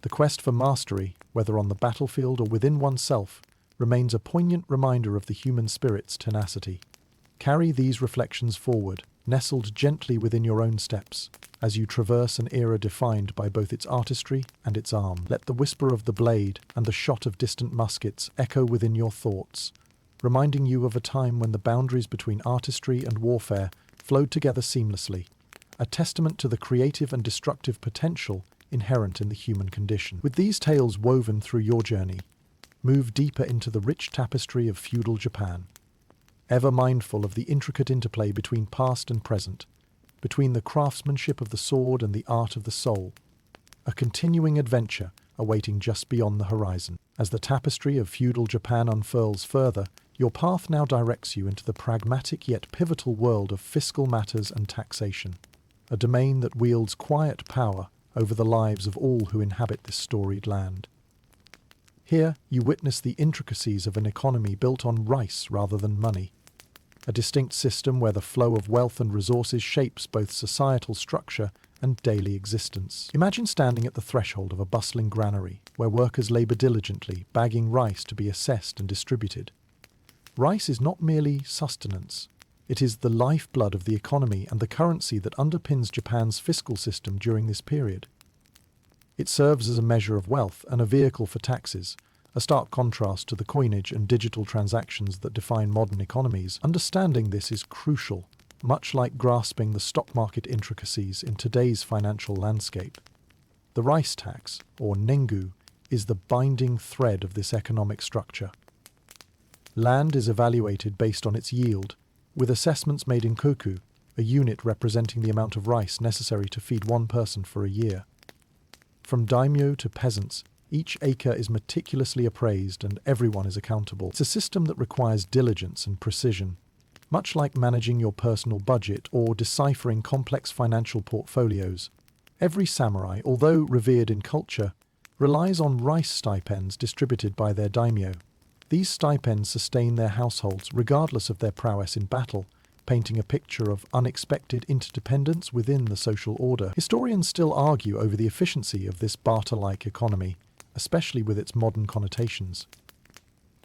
The quest for mastery, whether on the battlefield or within oneself, remains a poignant reminder of the human spirit's tenacity. Carry these reflections forward, nestled gently within your own steps, as you traverse an era defined by both its artistry and its arm. Let the whisper of the blade and the shot of distant muskets echo within your thoughts, reminding you of a time when the boundaries between artistry and warfare flowed together seamlessly, a testament to the creative and destructive potential inherent in the human condition. With these tales woven through your journey, move deeper into the rich tapestry of feudal Japan, ever mindful of the intricate interplay between past and present, between the craftsmanship of the sword and the art of the soul, a continuing adventure awaiting just beyond the horizon. As the tapestry of feudal Japan unfurls further, your path now directs you into the pragmatic yet pivotal world of fiscal matters and taxation, a domain that wields quiet power over the lives of all who inhabit this storied land. Here, you witness the intricacies of an economy built on rice rather than money, a distinct system where the flow of wealth and resources shapes both societal structure and daily existence. Imagine standing at the threshold of a bustling granary, where workers labor diligently, bagging rice to be assessed and distributed. Rice is not merely sustenance. It is the lifeblood of the economy and the currency that underpins Japan's fiscal system during this period. It serves as a measure of wealth and a vehicle for taxes, a stark contrast to the coinage and digital transactions that define modern economies. Understanding this is crucial, much like grasping the stock market intricacies in today's financial landscape. The rice tax, or nengu, is the binding thread of this economic structure. Land is evaluated based on its yield, with assessments made in koku, a unit representing the amount of rice necessary to feed one person for a year. From daimyo to peasants, each acre is meticulously appraised and everyone is accountable. It's a system that requires diligence and precision, much like managing your personal budget or deciphering complex financial portfolios. Every samurai, although revered in culture, relies on rice stipends distributed by their daimyo. These stipends sustain their households regardless of their prowess in battle, painting a picture of unexpected interdependence within the social order. Historians still argue over the efficiency of this barter-like economy, especially with its modern connotations.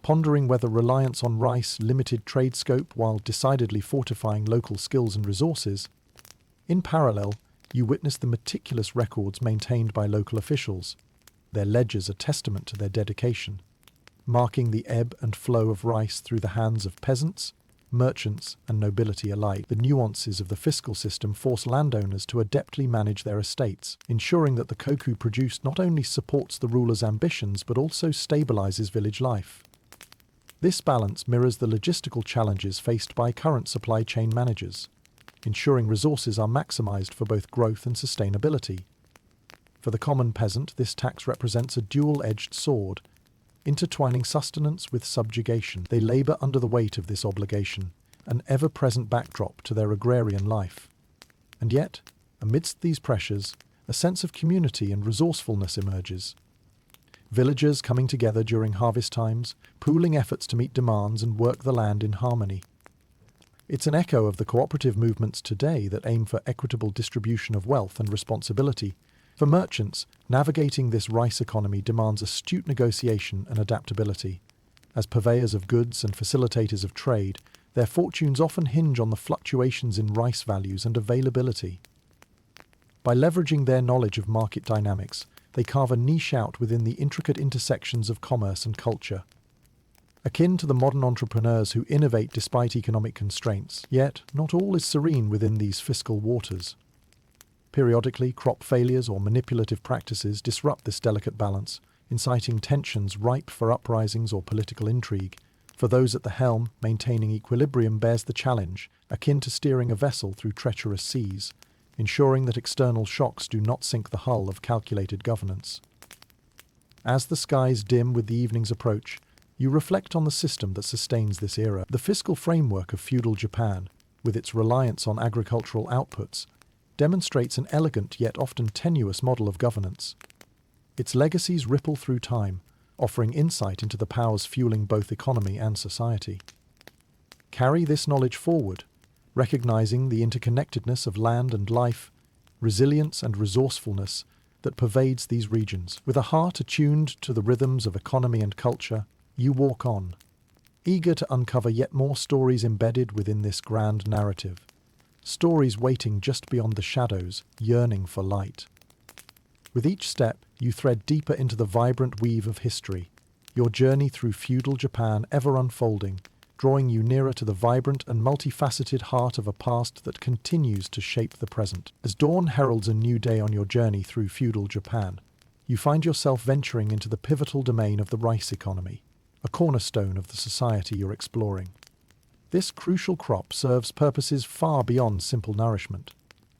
Pondering whether reliance on rice limited trade scope while decidedly fortifying local skills and resources, in parallel, you witness the meticulous records maintained by local officials, their ledgers a testament to their dedication, marking the ebb and flow of rice through the hands of peasants, merchants, and nobility alike. The nuances of the fiscal system force landowners to adeptly manage their estates, ensuring that the koku produced not only supports the ruler's ambitions but also stabilizes village life. This balance mirrors the logistical challenges faced by current supply chain managers, ensuring resources are maximized for both growth and sustainability. For the common peasant, this tax represents a dual-edged sword, intertwining sustenance with subjugation. They labor under the weight of this obligation, an ever-present backdrop to their agrarian life. And yet, amidst these pressures, a sense of community and resourcefulness emerges. Villagers coming together during harvest times, pooling efforts to meet demands and work the land in harmony. It's an echo of the cooperative movements today that aim for equitable distribution of wealth and responsibility. For merchants, navigating this rice economy demands astute negotiation and adaptability. As purveyors of goods and facilitators of trade, their fortunes often hinge on the fluctuations in rice values and availability. By leveraging their knowledge of market dynamics, they carve a niche out within the intricate intersections of commerce and culture. Akin to the modern entrepreneurs who innovate despite economic constraints, yet not all is serene within these fiscal waters. Periodically, crop failures or manipulative practices disrupt this delicate balance, inciting tensions ripe for uprisings or political intrigue. For those at the helm, maintaining equilibrium bears the challenge, akin to steering a vessel through treacherous seas, ensuring that external shocks do not sink the hull of calculated governance. As the skies dim with the evening's approach, you reflect on the system that sustains this era. The fiscal framework of feudal Japan, with its reliance on agricultural outputs, demonstrates an elegant yet often tenuous model of governance. Its legacies ripple through time, offering insight into the powers fueling both economy and society. Carry this knowledge forward, recognizing the interconnectedness of land and life, resilience and resourcefulness that pervades these regions. With a heart attuned to the rhythms of economy and culture, You walk on, eager to uncover yet more stories embedded within this grand narrative. Stories waiting just beyond the shadows, yearning for light. With each step, you thread deeper into the vibrant weave of history, your journey through feudal Japan ever unfolding, drawing you nearer to the vibrant and multifaceted heart of a past that continues to shape the present. As dawn heralds a new day on your journey through feudal Japan, you find yourself venturing into the pivotal domain of the rice economy, a cornerstone of the society you're exploring. This crucial crop serves purposes far beyond simple nourishment.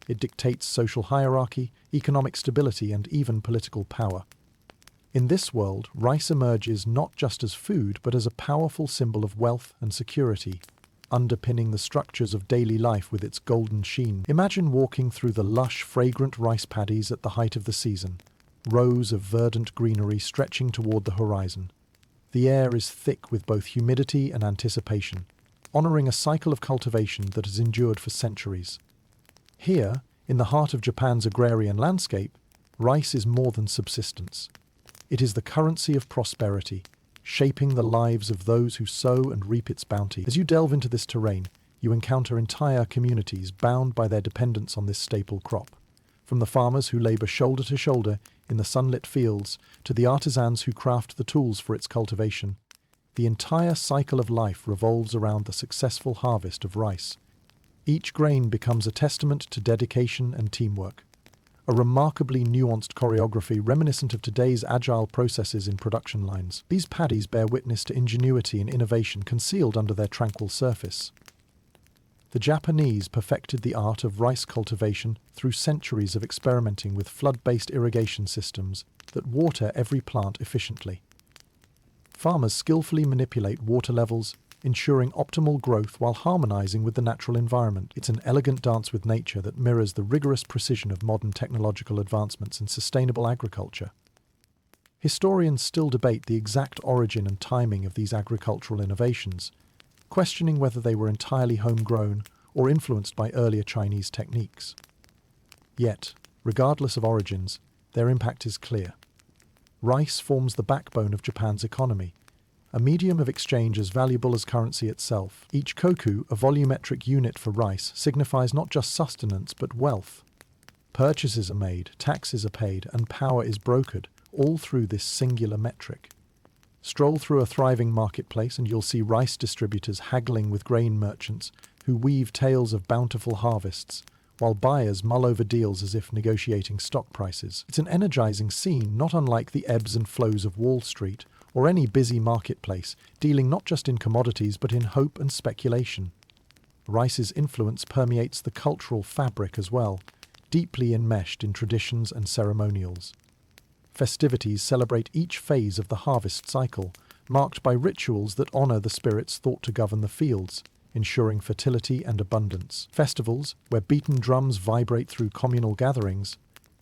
It dictates social hierarchy, economic stability, and even political power. In this world, rice emerges not just as food, but as a powerful symbol of wealth and security, underpinning the structures of daily life with its golden sheen. Imagine walking through the lush, fragrant rice paddies at the height of the season, rows of verdant greenery stretching toward the horizon. The air is thick with both humidity and anticipation, honoring a cycle of cultivation that has endured for centuries. Here, in the heart of Japan's agrarian landscape, rice is more than subsistence. It is the currency of prosperity, shaping the lives of those who sow and reap its bounty. As you delve into this terrain, you encounter entire communities bound by their dependence on this staple crop. From the farmers who labor shoulder to shoulder in the sunlit fields to the artisans who craft the tools for its cultivation, the entire cycle of life revolves around the successful harvest of rice. Each grain becomes a testament to dedication and teamwork, a remarkably nuanced choreography reminiscent of today's agile processes in production lines. These paddies bear witness to ingenuity and innovation concealed under their tranquil surface. The Japanese perfected the art of rice cultivation through centuries of experimenting with flood-based irrigation systems that water every plant efficiently. Farmers skillfully manipulate water levels, ensuring optimal growth while harmonizing with the natural environment. It's an elegant dance with nature that mirrors the rigorous precision of modern technological advancements in sustainable agriculture. Historians still debate the exact origin and timing of these agricultural innovations, questioning whether they were entirely homegrown or influenced by earlier Chinese techniques. Yet, regardless of origins, their impact is clear. Rice forms the backbone of Japan's economy, a medium of exchange as valuable as currency itself. Each koku, a volumetric unit for rice, signifies not just sustenance but wealth. Purchases are made, taxes are paid, and power is brokered, all through this singular metric. Stroll through a thriving marketplace and you'll see rice distributors haggling with grain merchants who weave tales of bountiful harvests, while buyers mull over deals as if negotiating stock prices. It's an energizing scene, not unlike the ebbs and flows of Wall Street or any busy marketplace, dealing not just in commodities but in hope and speculation. Rice's influence permeates the cultural fabric as well, deeply enmeshed in traditions and ceremonials. Festivities celebrate each phase of the harvest cycle, marked by rituals that honor the spirits thought to govern the fields, ensuring fertility and abundance. Festivals, where beaten drums vibrate through communal gatherings,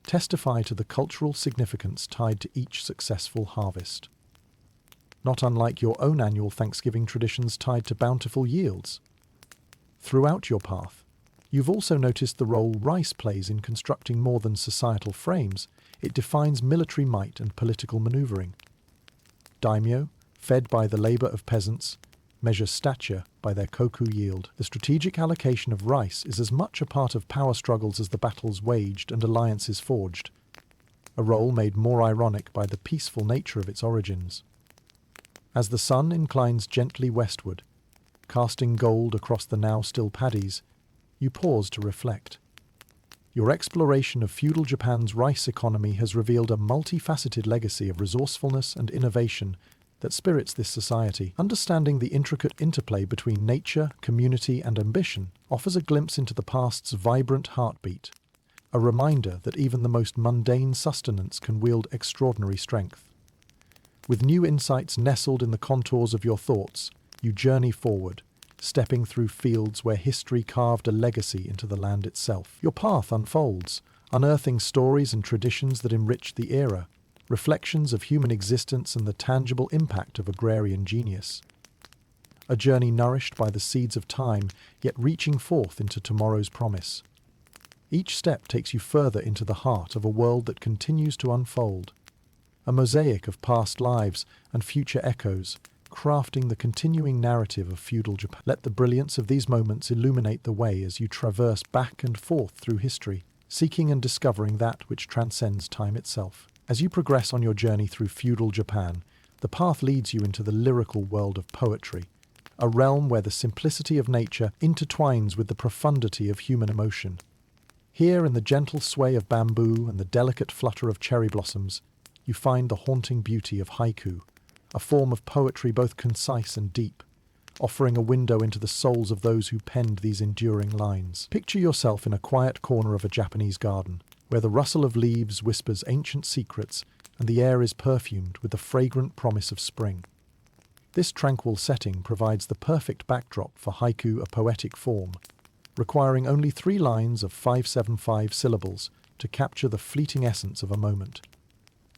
testify to the cultural significance tied to each successful harvest. Not unlike your own annual Thanksgiving traditions tied to bountiful yields. Throughout your path, you've also noticed the role rice plays in constructing more than societal frames. It defines military might and political maneuvering. Daimyo, fed by the labor of peasants, measure stature by their koku yield. The strategic allocation of rice is as much a part of power struggles as the battles waged and alliances forged, a role made more ironic by the peaceful nature of its origins. As the sun inclines gently westward, casting gold across the now still paddies, you pause to reflect. Your exploration of feudal Japan's rice economy has revealed a multifaceted legacy of resourcefulness and innovation that spirits this society. Understanding the intricate interplay between nature, community, and ambition offers a glimpse into the past's vibrant heartbeat, a reminder that even the most mundane sustenance can wield extraordinary strength. With new insights nestled in the contours of your thoughts, you journey forward, stepping through fields where history carved a legacy into the land itself. Your path unfolds, unearthing stories and traditions that enrich the era, reflections of human existence and the tangible impact of agrarian genius. A journey nourished by the seeds of time, yet reaching forth into tomorrow's promise. Each step takes you further into the heart of a world that continues to unfold, a mosaic of past lives and future echoes, crafting the continuing narrative of feudal Japan. Let the brilliance of these moments illuminate the way as you traverse back and forth through history, seeking and discovering that which transcends time itself. As you progress on your journey through feudal Japan, the path leads you into the lyrical world of poetry, a realm where the simplicity of nature intertwines with the profundity of human emotion. Here, in the gentle sway of bamboo and the delicate flutter of cherry blossoms, you find the haunting beauty of haiku, a form of poetry both concise and deep, offering a window into the souls of those who penned these enduring lines. Picture yourself in a quiet corner of a Japanese garden, where the rustle of leaves whispers ancient secrets and the air is perfumed with the fragrant promise of spring. This tranquil setting provides the perfect backdrop for haiku, a poetic form, requiring only 3 lines of 575 syllables to capture the fleeting essence of a moment.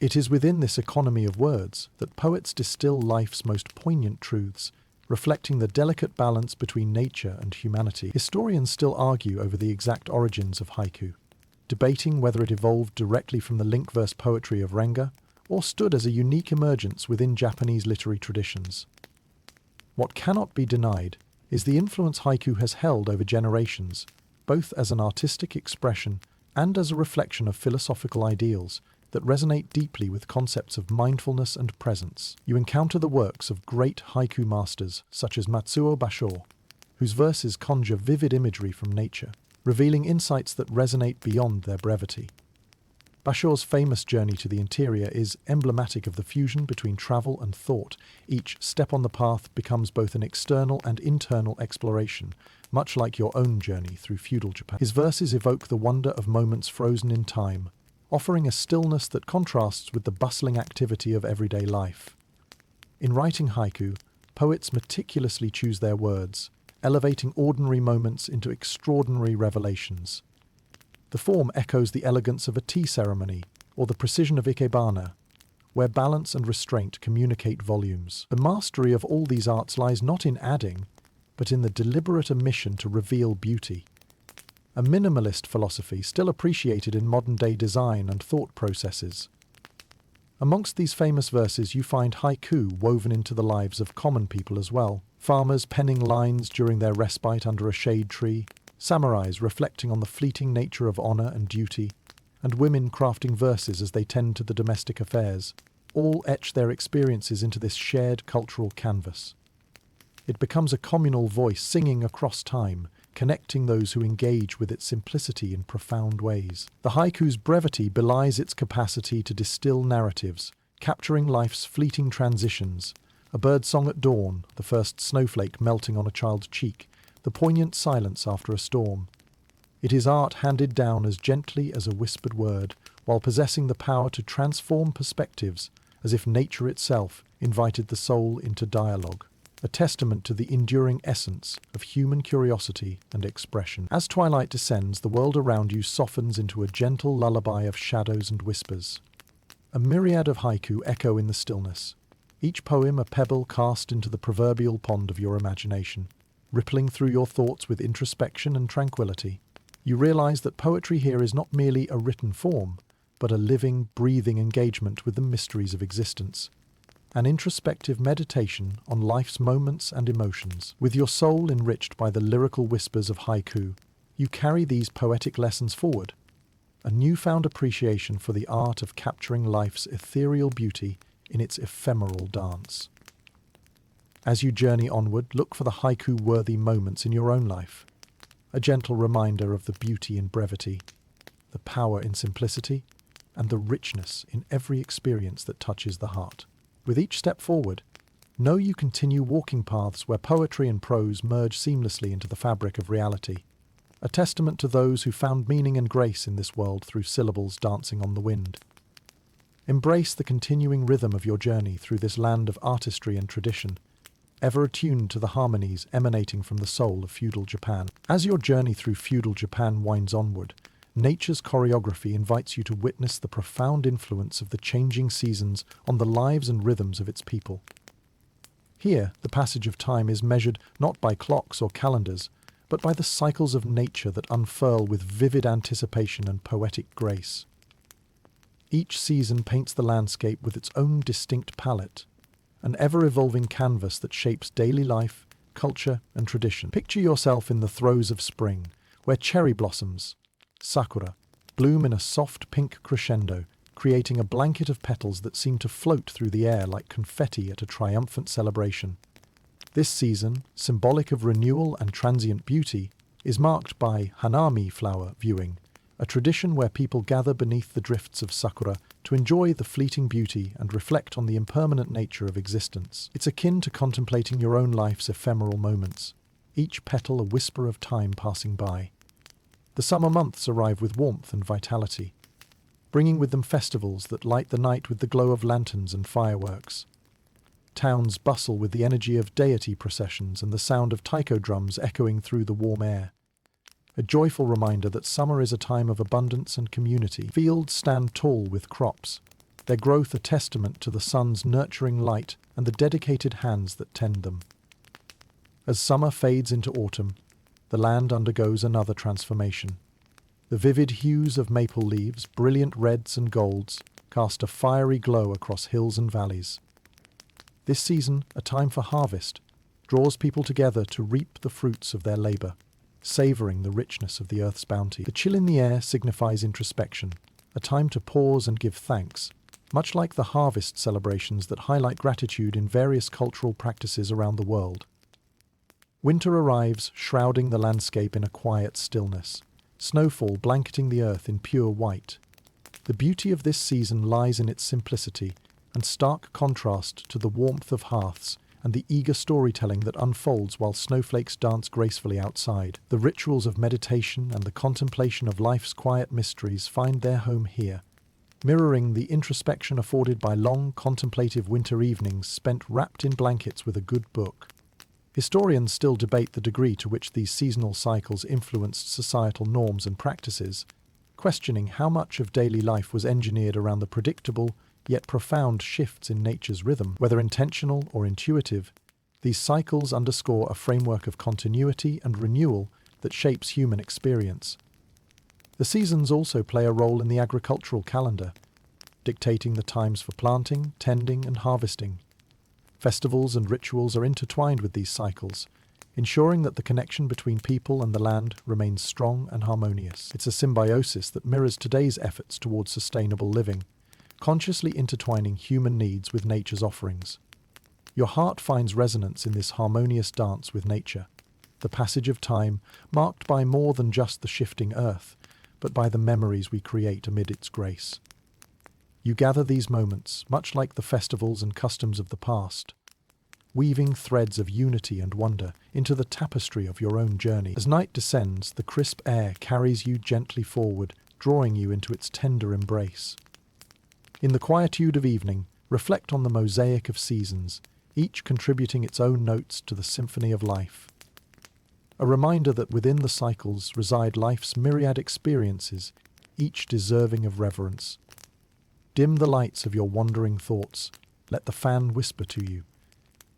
It is within this economy of words that poets distill life's most poignant truths, reflecting the delicate balance between nature and humanity. Historians still argue over the exact origins of haiku, debating whether it evolved directly from the link-verse poetry of Renga or stood as a unique emergence within Japanese literary traditions. What cannot be denied is the influence haiku has held over generations, both as an artistic expression and as a reflection of philosophical ideals that resonate deeply with concepts of mindfulness and presence. You encounter the works of great haiku masters such as Matsuo Basho, whose verses conjure vivid imagery from nature, revealing insights that resonate beyond their brevity. Basho's famous journey to the interior is emblematic of the fusion between travel and thought. Each step on the path becomes both an external and internal exploration, much like your own journey through feudal Japan. His verses evoke the wonder of moments frozen in time, offering a stillness that contrasts with the bustling activity of everyday life. In writing haiku, poets meticulously choose their words, elevating ordinary moments into extraordinary revelations. The form echoes the elegance of a tea ceremony or the precision of ikebana, where balance and restraint communicate volumes. The mastery of all these arts lies not in adding, but in the deliberate omission to reveal beauty. A minimalist philosophy still appreciated in modern-day design and thought processes. Amongst these famous verses you find haiku woven into the lives of common people as well. Farmers penning lines during their respite under a shade tree, samurais reflecting on the fleeting nature of honor and duty, and women crafting verses as they tend to the domestic affairs, all etch their experiences into this shared cultural canvas. It becomes a communal voice singing across time, connecting those who engage with its simplicity in profound ways. The haiku's brevity belies its capacity to distill narratives, capturing life's fleeting transitions, a bird song at dawn, the first snowflake melting on a child's cheek, the poignant silence after a storm. It is art handed down as gently as a whispered word, while possessing the power to transform perspectives, as if nature itself invited the soul into dialogue, a testament to the enduring essence of human curiosity and expression. As twilight descends, the world around you softens into a gentle lullaby of shadows and whispers. A myriad of haiku echo in the stillness, each poem a pebble cast into the proverbial pond of your imagination, rippling through your thoughts with introspection and tranquility. You realize that poetry here is not merely a written form, but a living, breathing engagement with the mysteries of existence, an introspective meditation on life's moments and emotions. With your soul enriched by the lyrical whispers of haiku, you carry these poetic lessons forward, a newfound appreciation for the art of capturing life's ethereal beauty in its ephemeral dance. As you journey onward, look for the haiku-worthy moments in your own life, a gentle reminder of the beauty in brevity, the power in simplicity, and the richness in every experience that touches the heart. With each step forward, know you continue walking paths where poetry and prose merge seamlessly into the fabric of reality, a testament to those who found meaning and grace in this world through syllables dancing on the wind. Embrace the continuing rhythm of your journey through this land of artistry and tradition, ever attuned to the harmonies emanating from the soul of feudal Japan. As your journey through feudal Japan winds onward, nature's choreography invites you to witness the profound influence of the changing seasons on the lives and rhythms of its people. Here, the passage of time is measured not by clocks or calendars, but by the cycles of nature that unfurl with vivid anticipation and poetic grace. Each season paints the landscape with its own distinct palette, an ever-evolving canvas that shapes daily life, culture, and tradition. Picture yourself in the throes of spring, where cherry blossoms, sakura, bloom in a soft pink crescendo, creating a blanket of petals that seem to float through the air like confetti at a triumphant celebration. This season, symbolic of renewal and transient beauty, is marked by hanami flower viewing, a tradition where people gather beneath the drifts of sakura to enjoy the fleeting beauty and reflect on the impermanent nature of existence. It's akin to contemplating your own life's ephemeral moments, each petal a whisper of time passing by. The summer months arrive with warmth and vitality, bringing with them festivals that light the night with the glow of lanterns and fireworks. Towns bustle with the energy of deity processions and the sound of taiko drums echoing through the warm air. A joyful reminder that summer is a time of abundance and community. Fields stand tall with crops, their growth a testament to the sun's nurturing light and the dedicated hands that tend them. As summer fades into autumn, the land undergoes another transformation. The vivid hues of maple leaves, brilliant reds and golds, cast a fiery glow across hills and valleys. This season, a time for harvest, draws people together to reap the fruits of their labor, savoring the richness of the earth's bounty. The chill in the air signifies introspection, a time to pause and give thanks, much like the harvest celebrations that highlight gratitude in various cultural practices around the world. Winter arrives, shrouding the landscape in a quiet stillness, snowfall blanketing the earth in pure white. The beauty of this season lies in its simplicity and stark contrast to the warmth of hearths and the eager storytelling that unfolds while snowflakes dance gracefully outside. The rituals of meditation and the contemplation of life's quiet mysteries find their home here, mirroring the introspection afforded by long, contemplative winter evenings spent wrapped in blankets with a good book. Historians still debate the degree to which these seasonal cycles influenced societal norms and practices, questioning how much of daily life was engineered around the predictable, yet profound shifts in nature's rhythm. Whether intentional or intuitive, these cycles underscore a framework of continuity and renewal that shapes human experience. The seasons also play a role in the agricultural calendar, dictating the times for planting, tending, and harvesting. Festivals and rituals are intertwined with these cycles, ensuring that the connection between people and the land remains strong and harmonious. It's a symbiosis that mirrors today's efforts towards sustainable living, consciously intertwining human needs with nature's offerings. Your heart finds resonance in this harmonious dance with nature, the passage of time marked by more than just the shifting earth, but by the memories we create amid its grace. You gather these moments, much like the festivals and customs of the past, weaving threads of unity and wonder into the tapestry of your own journey. As night descends, the crisp air carries you gently forward, drawing you into its tender embrace. In the quietude of evening, reflect on the mosaic of seasons, each contributing its own notes to the symphony of life. A reminder that within the cycles reside life's myriad experiences, each deserving of reverence. Dim the lights of your wandering thoughts, let the fan whisper to you,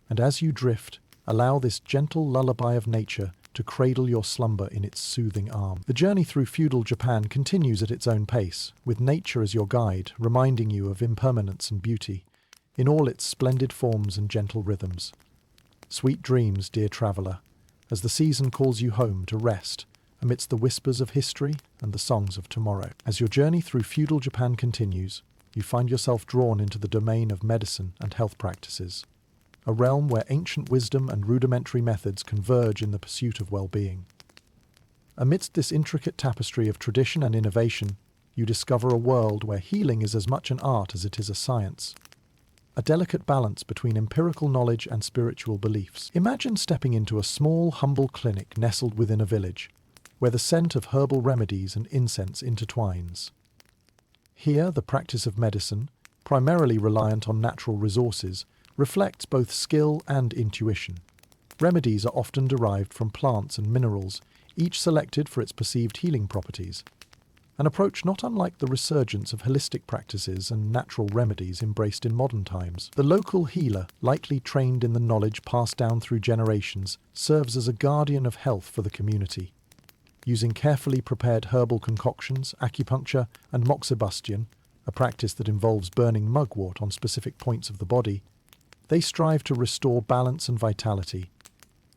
and as you drift, allow this gentle lullaby of nature to cradle your slumber in its soothing arm. The journey through feudal Japan continues at its own pace, with nature as your guide, reminding you of impermanence and beauty, in all its splendid forms and gentle rhythms. Sweet dreams, dear traveller, as the season calls you home to rest, amidst the whispers of history and the songs of tomorrow. As your journey through feudal Japan continues, you find yourself drawn into the domain of medicine and health practices, a realm where ancient wisdom and rudimentary methods converge in the pursuit of well-being. Amidst this intricate tapestry of tradition and innovation, you discover a world where healing is as much an art as it is a science, a delicate balance between empirical knowledge and spiritual beliefs. Imagine stepping into a small, humble clinic nestled within a village, where the scent of herbal remedies and incense intertwines. Here, the practice of medicine, primarily reliant on natural resources, reflects both skill and intuition. Remedies are often derived from plants and minerals, each selected for its perceived healing properties, an approach not unlike the resurgence of holistic practices and natural remedies embraced in modern times. The local healer, likely trained in the knowledge passed down through generations, serves as a guardian of health for the community. Using carefully prepared herbal concoctions, acupuncture, and moxibustion, a practice that involves burning mugwort on specific points of the body, They strive to restore balance and vitality.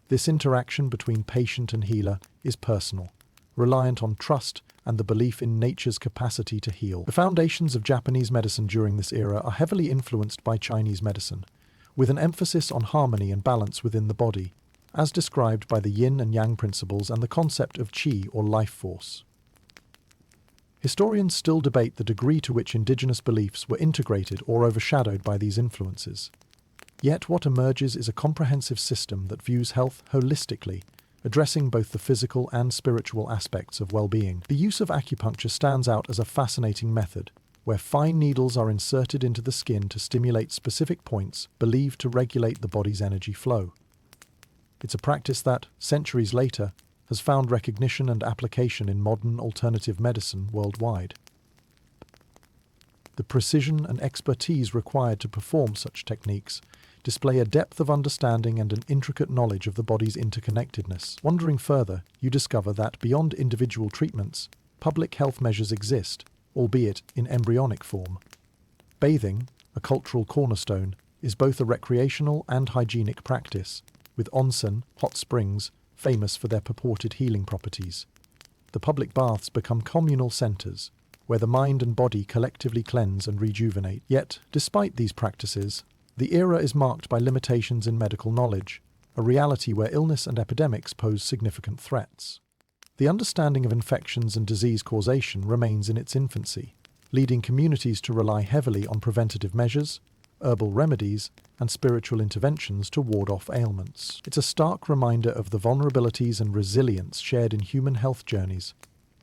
This interaction between patient and healer is personal, reliant on trust and the belief in nature's capacity to heal. The foundations of Japanese medicine during this era are heavily influenced by Chinese medicine, with an emphasis on harmony and balance within the body, as described by the yin and yang principles and the concept of qi or life force. Historians still debate the degree to which indigenous beliefs were integrated or overshadowed by these influences. Yet what emerges is a comprehensive system that views health holistically, addressing both the physical and spiritual aspects of well-being. The use of acupuncture stands out as a fascinating method, where fine needles are inserted into the skin to stimulate specific points believed to regulate the body's energy flow. It's a practice that, centuries later, has found recognition and application in modern alternative medicine worldwide. The precision and expertise required to perform such techniques display a depth of understanding and an intricate knowledge of the body's interconnectedness. Wandering further, you discover that beyond individual treatments, public health measures exist, albeit in embryonic form. Bathing, a cultural cornerstone, is both a recreational and hygienic practice, with onsen, hot springs, famous for their purported healing properties. The public baths become communal centers, where the mind and body collectively cleanse and rejuvenate. Yet, despite these practices, the era is marked by limitations in medical knowledge, a reality where illness and epidemics pose significant threats. The understanding of infections and disease causation remains in its infancy, leading communities to rely heavily on preventative measures, herbal remedies, and spiritual interventions to ward off ailments. It's a stark reminder of the vulnerabilities and resilience shared in human health journeys,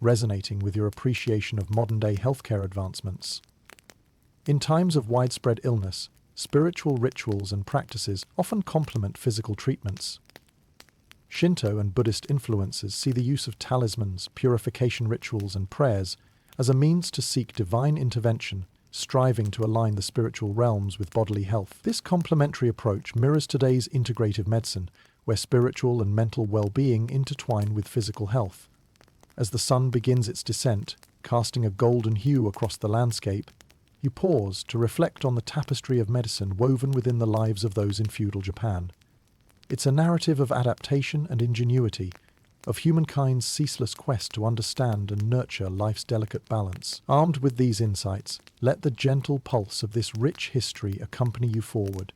resonating with your appreciation of modern-day healthcare advancements. In times of widespread illness, spiritual rituals and practices often complement physical treatments. Shinto and Buddhist influences see the use of talismans, purification rituals, and prayers as a means to seek divine intervention, striving to align the spiritual realms with bodily health. This complementary approach mirrors today's integrative medicine, where spiritual and mental well-being intertwine with physical health. As the sun begins its descent, casting a golden hue across the landscape, you pause to reflect on the tapestry of medicine woven within the lives of those in feudal Japan. It's a narrative of adaptation and ingenuity, of humankind's ceaseless quest to understand and nurture life's delicate balance. Armed with these insights, let the gentle pulse of this rich history accompany you forward,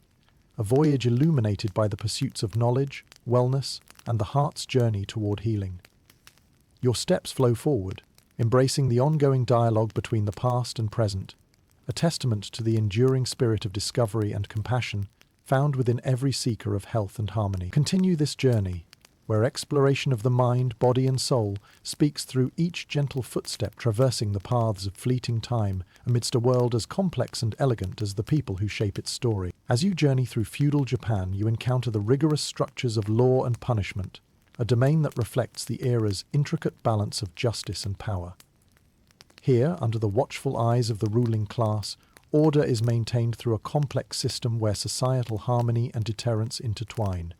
a voyage illuminated by the pursuits of knowledge, wellness, and the heart's journey toward healing. Your steps flow forward, embracing the ongoing dialogue between the past and present, a testament to the enduring spirit of discovery and compassion found within every seeker of health and harmony. Continue this journey, where exploration of the mind, body, and soul speaks through each gentle footstep traversing the paths of fleeting time amidst a world as complex and elegant as the people who shape its story. As you journey through feudal Japan, you encounter the rigorous structures of law and punishment, a domain that reflects the era's intricate balance of justice and power. Here, under the watchful eyes of the ruling class, order is maintained through a complex system where societal harmony and deterrence intertwine.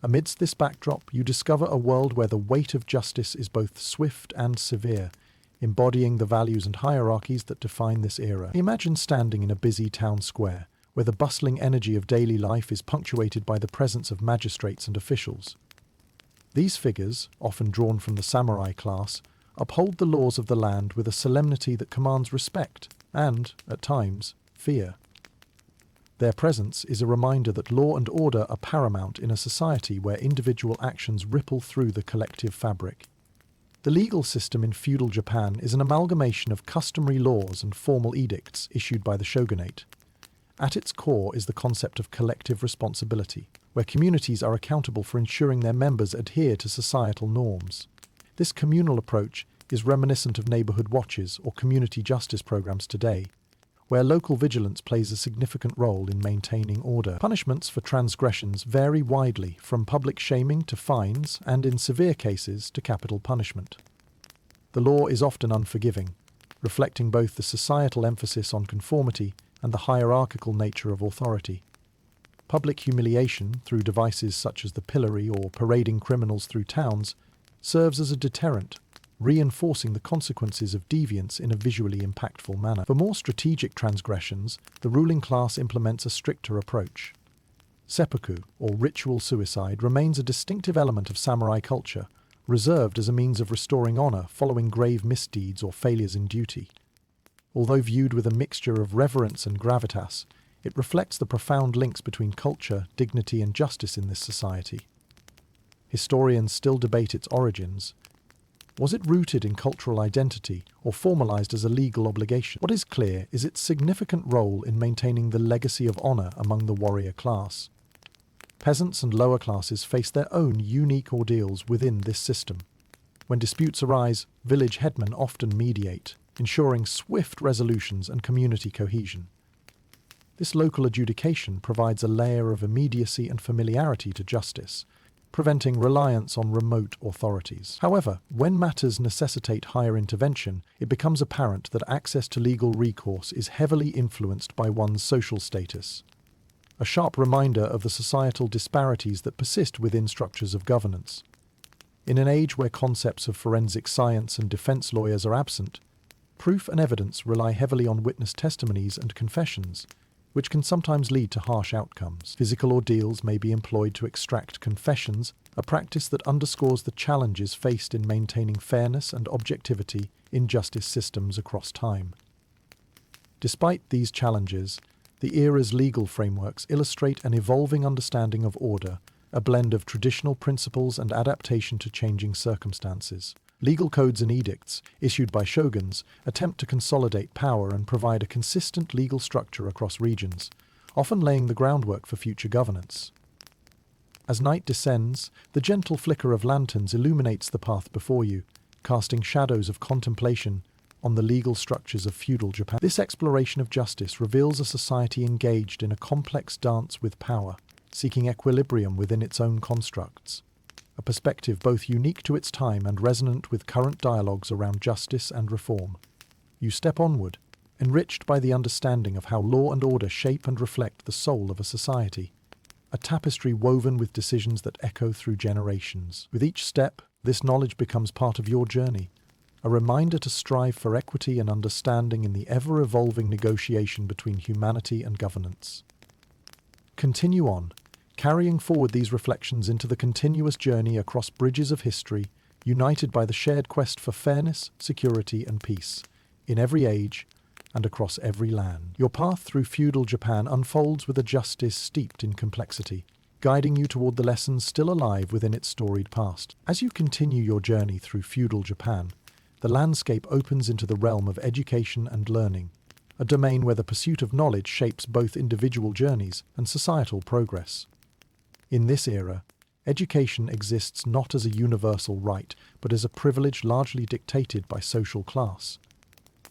Amidst this backdrop, you discover a world where the weight of justice is both swift and severe, embodying the values and hierarchies that define this era. Imagine standing in a busy town square, where the bustling energy of daily life is punctuated by the presence of magistrates and officials. These figures, often drawn from the samurai class, uphold the laws of the land with a solemnity that commands respect and, at times, fear. Their presence is a reminder that law and order are paramount in a society where individual actions ripple through the collective fabric. The legal system in feudal Japan is an amalgamation of customary laws and formal edicts issued by the shogunate. At its core is the concept of collective responsibility, where communities are accountable for ensuring their members adhere to societal norms. This communal approach is reminiscent of neighborhood watches or community justice programs today, where local vigilance plays a significant role in maintaining order. Punishments for transgressions vary widely, from public shaming to fines, and in severe cases to capital punishment. The law is often unforgiving, reflecting both the societal emphasis on conformity and the hierarchical nature of authority. Public humiliation, through devices such as the pillory or parading criminals through towns, serves as a deterrent, reinforcing the consequences of deviance in a visually impactful manner. For more strategic transgressions, the ruling class implements a stricter approach. Seppuku, or ritual suicide, remains a distinctive element of samurai culture, reserved as a means of restoring honor following grave misdeeds or failures in duty. Although viewed with a mixture of reverence and gravitas, it reflects the profound links between culture, dignity, and justice in this society. Historians still debate its origins. Was it rooted in cultural identity or formalized as a legal obligation? What is clear is its significant role in maintaining the legacy of honor among the warrior class. Peasants and lower classes face their own unique ordeals within this system. When disputes arise, village headmen often mediate, ensuring swift resolutions and community cohesion. This local adjudication provides a layer of immediacy and familiarity to justice, preventing reliance on remote authorities. However, when matters necessitate higher intervention, it becomes apparent that access to legal recourse is heavily influenced by one's social status. A sharp reminder of the societal disparities that persist within structures of governance. In an age where concepts of forensic science and defense lawyers are absent, proof and evidence rely heavily on witness testimonies and confessions, which can sometimes lead to harsh outcomes. Physical ordeals may be employed to extract confessions, a practice that underscores the challenges faced in maintaining fairness and objectivity in justice systems across time. Despite these challenges, the era's legal frameworks illustrate an evolving understanding of order, a blend of traditional principles and adaptation to changing circumstances. Legal codes and edicts, issued by shoguns, attempt to consolidate power and provide a consistent legal structure across regions, often laying the groundwork for future governance. As night descends, the gentle flicker of lanterns illuminates the path before you, casting shadows of contemplation on the legal structures of feudal Japan. This exploration of justice reveals a society engaged in a complex dance with power, seeking equilibrium within its own constructs. A perspective both unique to its time and resonant with current dialogues around justice and reform. You step onward, enriched by the understanding of how law and order shape and reflect the soul of a society. A tapestry woven with decisions that echo through generations. With each step, this knowledge becomes part of your journey, a reminder to strive for equity and understanding in the ever-evolving negotiation between humanity and governance. Continue on, carrying forward these reflections into the continuous journey across bridges of history, united by the shared quest for fairness, security, and peace, in every age and across every land. Your path through feudal Japan unfolds with a justice steeped in complexity, guiding you toward the lessons still alive within its storied past. As you continue your journey through feudal Japan, the landscape opens into the realm of education and learning, a domain where the pursuit of knowledge shapes both individual journeys and societal progress. In this era, education exists not as a universal right, but as a privilege largely dictated by social class,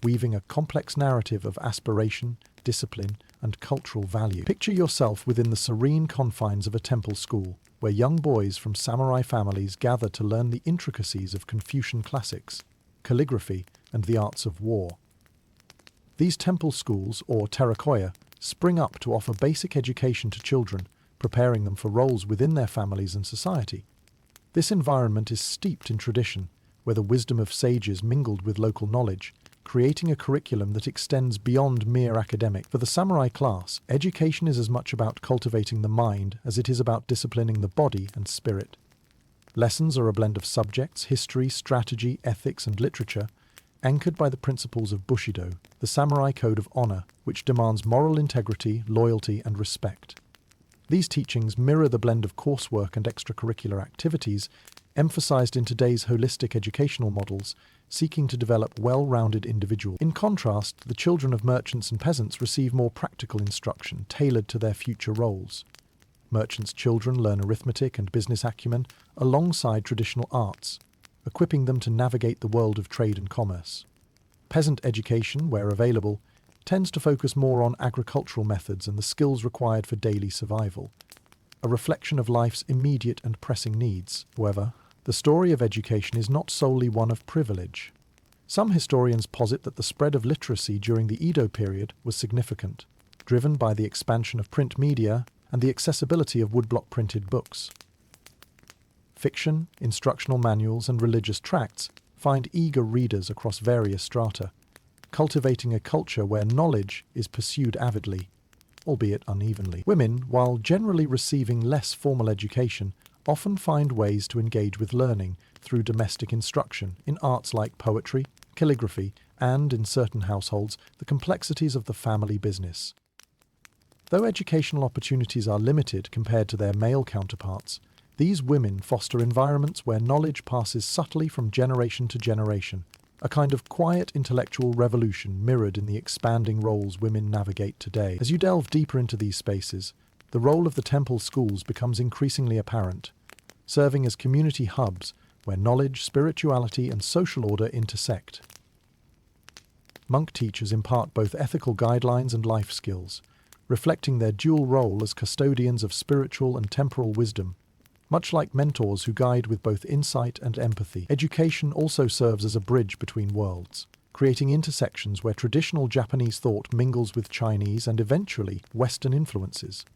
weaving a complex narrative of aspiration, discipline, and cultural value. Picture yourself within the serene confines of a temple school, where young boys from samurai families gather to learn the intricacies of Confucian classics, calligraphy, and the arts of war. These temple schools, or terrakoya, spring up to offer basic education to children, preparing them for roles within their families and society. This environment is steeped in tradition, where the wisdom of sages mingled with local knowledge, creating a curriculum that extends beyond mere academic. For the samurai class, education is as much about cultivating the mind as it is about disciplining the body and spirit. Lessons are a blend of subjects, history, strategy, ethics, and literature, anchored by the principles of Bushido, the samurai code of honor, which demands moral integrity, loyalty, and respect. These teachings mirror the blend of coursework and extracurricular activities emphasized in today's holistic educational models, seeking to develop well-rounded individuals. In contrast, the children of merchants and peasants receive more practical instruction tailored to their future roles. Merchants' children learn arithmetic and business acumen alongside traditional arts, equipping them to navigate the world of trade and commerce. Peasant education, where available, tends to focus more on agricultural methods and the skills required for daily survival, a reflection of life's immediate and pressing needs. However, the story of education is not solely one of privilege. Some historians posit that the spread of literacy during the Edo period was significant, driven by the expansion of print media and the accessibility of woodblock-printed books. Fiction, instructional manuals, and religious tracts find eager readers across various strata, cultivating a culture where knowledge is pursued avidly, albeit unevenly. Women, while generally receiving less formal education, often find ways to engage with learning through domestic instruction in arts like poetry, calligraphy, and, in certain households, the complexities of the family business. Though educational opportunities are limited compared to their male counterparts, these women foster environments where knowledge passes subtly from generation to generation, a kind of quiet intellectual revolution mirrored in the expanding roles women navigate today. As you delve deeper into these spaces, the role of the temple schools becomes increasingly apparent, serving as community hubs where knowledge, spirituality, and social order intersect. Monk teachers impart both ethical guidelines and life skills, reflecting their dual role as custodians of spiritual and temporal wisdom. Much like mentors who guide with both insight and empathy, education also serves as a bridge between worlds, creating intersections where traditional Japanese thought mingles with Chinese and eventually Western influences.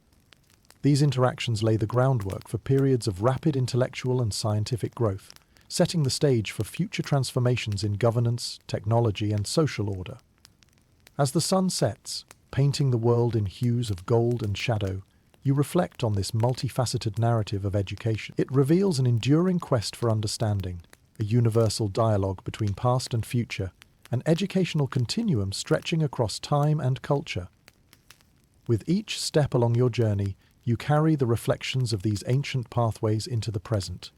These interactions lay the groundwork for periods of rapid intellectual and scientific growth, setting the stage for future transformations in governance, technology, and social order. As the sun sets, painting the world in hues of gold and shadow, you reflect on this multifaceted narrative of education. It reveals an enduring quest for understanding, a universal dialogue between past and future, an educational continuum stretching across time and culture. With each step along your journey, you carry the reflections of these ancient pathways into the present,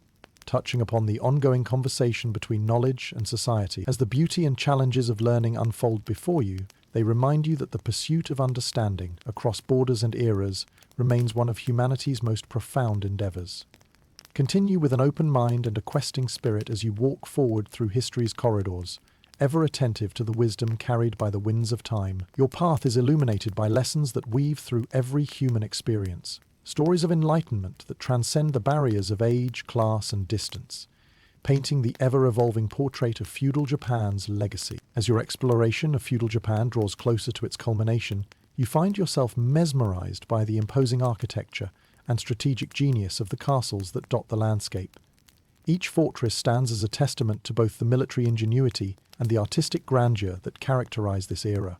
touching upon the ongoing conversation between knowledge and society. As the beauty and challenges of learning unfold before you, they remind you that the pursuit of understanding across borders and eras remains one of humanity's most profound endeavors. Continue with an open mind and a questing spirit as you walk forward through history's corridors, ever attentive to the wisdom carried by the winds of time. Your path is illuminated by lessons that weave through every human experience, stories of enlightenment that transcend the barriers of age, class, and distance, painting the ever-evolving portrait of feudal Japan's legacy. As your exploration of feudal Japan draws closer to its culmination, you find yourself mesmerized by the imposing architecture and strategic genius of the castles that dot the landscape. Each fortress stands as a testament to both the military ingenuity and the artistic grandeur that characterize this era.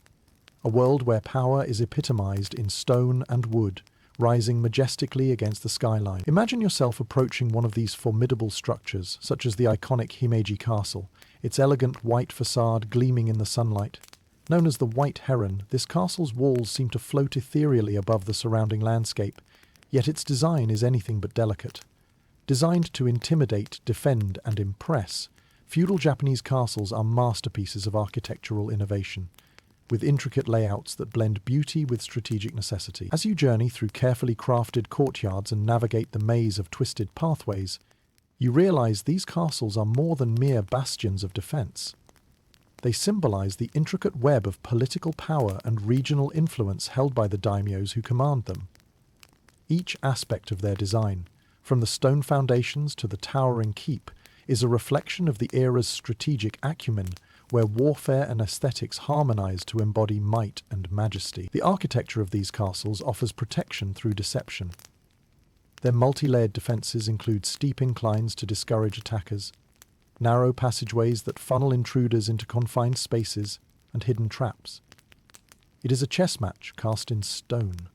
A world where power is epitomized in stone and wood, rising majestically against the skyline. Imagine yourself approaching one of these formidable structures, such as the iconic Himeji Castle, its elegant white facade gleaming in the sunlight. Known as the White Heron, this castle's walls seem to float ethereally above the surrounding landscape, yet its design is anything but delicate. Designed to intimidate, defend, and impress, feudal Japanese castles are masterpieces of architectural innovation, with intricate layouts that blend beauty with strategic necessity. As you journey through carefully crafted courtyards and navigate the maze of twisted pathways, you realize these castles are more than mere bastions of defense. They symbolize the intricate web of political power and regional influence held by the daimyos who command them. Each aspect of their design, from the stone foundations to the towering keep, is a reflection of the era's strategic acumen, where warfare and aesthetics harmonize to embody might and majesty. The architecture of these castles offers protection through deception. Their multi-layered defenses include steep inclines to discourage attackers, narrow passageways that funnel intruders into confined spaces, and hidden traps. It is a chess match cast in stone,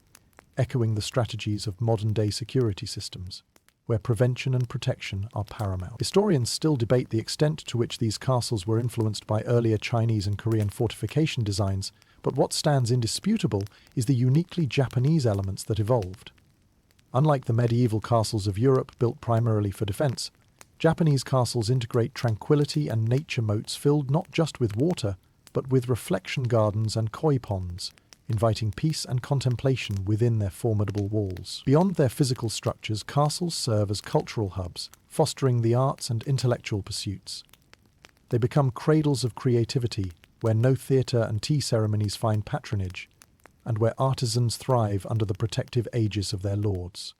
echoing the strategies of modern-day security systems, where prevention and protection are paramount. Historians still debate the extent to which these castles were influenced by earlier Chinese and Korean fortification designs, but what stands indisputable is the uniquely Japanese elements that evolved. Unlike the medieval castles of Europe built primarily for defense, Japanese castles integrate tranquility and nature moats filled not just with water, but with reflection gardens and koi ponds, inviting peace and contemplation within their formidable walls. Beyond their physical structures, castles serve as cultural hubs, fostering the arts and intellectual pursuits. They become cradles of creativity, where no theatre and tea ceremonies find patronage, and where artisans thrive under the protective aegis of their lords.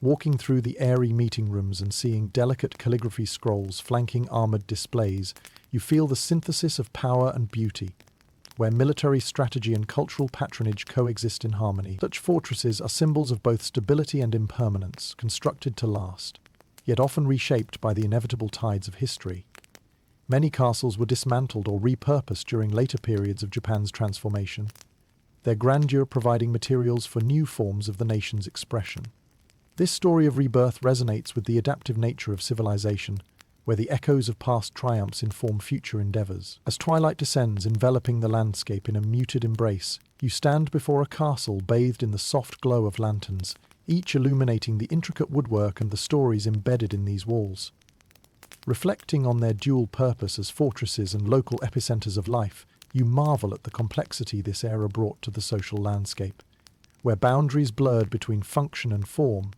Walking through the airy meeting rooms and seeing delicate calligraphy scrolls flanking armoured displays, you feel the synthesis of power and beauty, where military strategy and cultural patronage coexist in harmony. Such fortresses are symbols of both stability and impermanence, constructed to last, yet often reshaped by the inevitable tides of history. Many castles were dismantled or repurposed during later periods of Japan's transformation, their grandeur providing materials for new forms of the nation's expression. This story of rebirth resonates with the adaptive nature of civilization, where the echoes of past triumphs inform future endeavors. As twilight descends, enveloping the landscape in a muted embrace, you stand before a castle bathed in the soft glow of lanterns, each illuminating the intricate woodwork and the stories embedded in these walls. Reflecting on their dual purpose as fortresses and local epicenters of life, you marvel at the complexity this era brought to the social landscape, where boundaries blurred between function and form,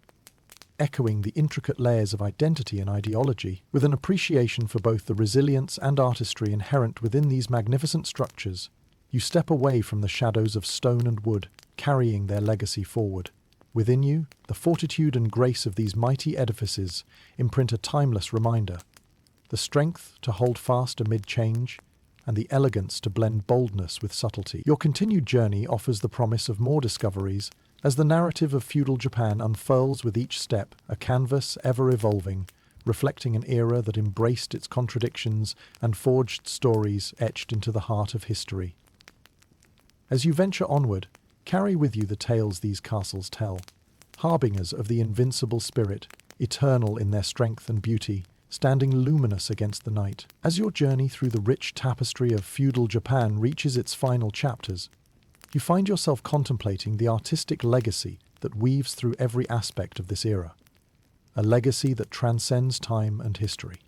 echoing the intricate layers of identity and ideology. With an appreciation for both the resilience and artistry inherent within these magnificent structures, you step away from the shadows of stone and wood, carrying their legacy forward. Within you, the fortitude and grace of these mighty edifices imprint a timeless reminder: the strength to hold fast amid change, and the elegance to blend boldness with subtlety. Your continued journey offers the promise of more discoveries, as the narrative of feudal Japan unfurls with each step, a canvas ever evolving, reflecting an era that embraced its contradictions and forged stories etched into the heart of history. As you venture onward, carry with you the tales these castles tell, harbingers of the invincible spirit, eternal in their strength and beauty, standing luminous against the night. As your journey through the rich tapestry of feudal Japan reaches its final chapters, you find yourself contemplating the artistic legacy that weaves through every aspect of this era, a legacy that transcends time and history.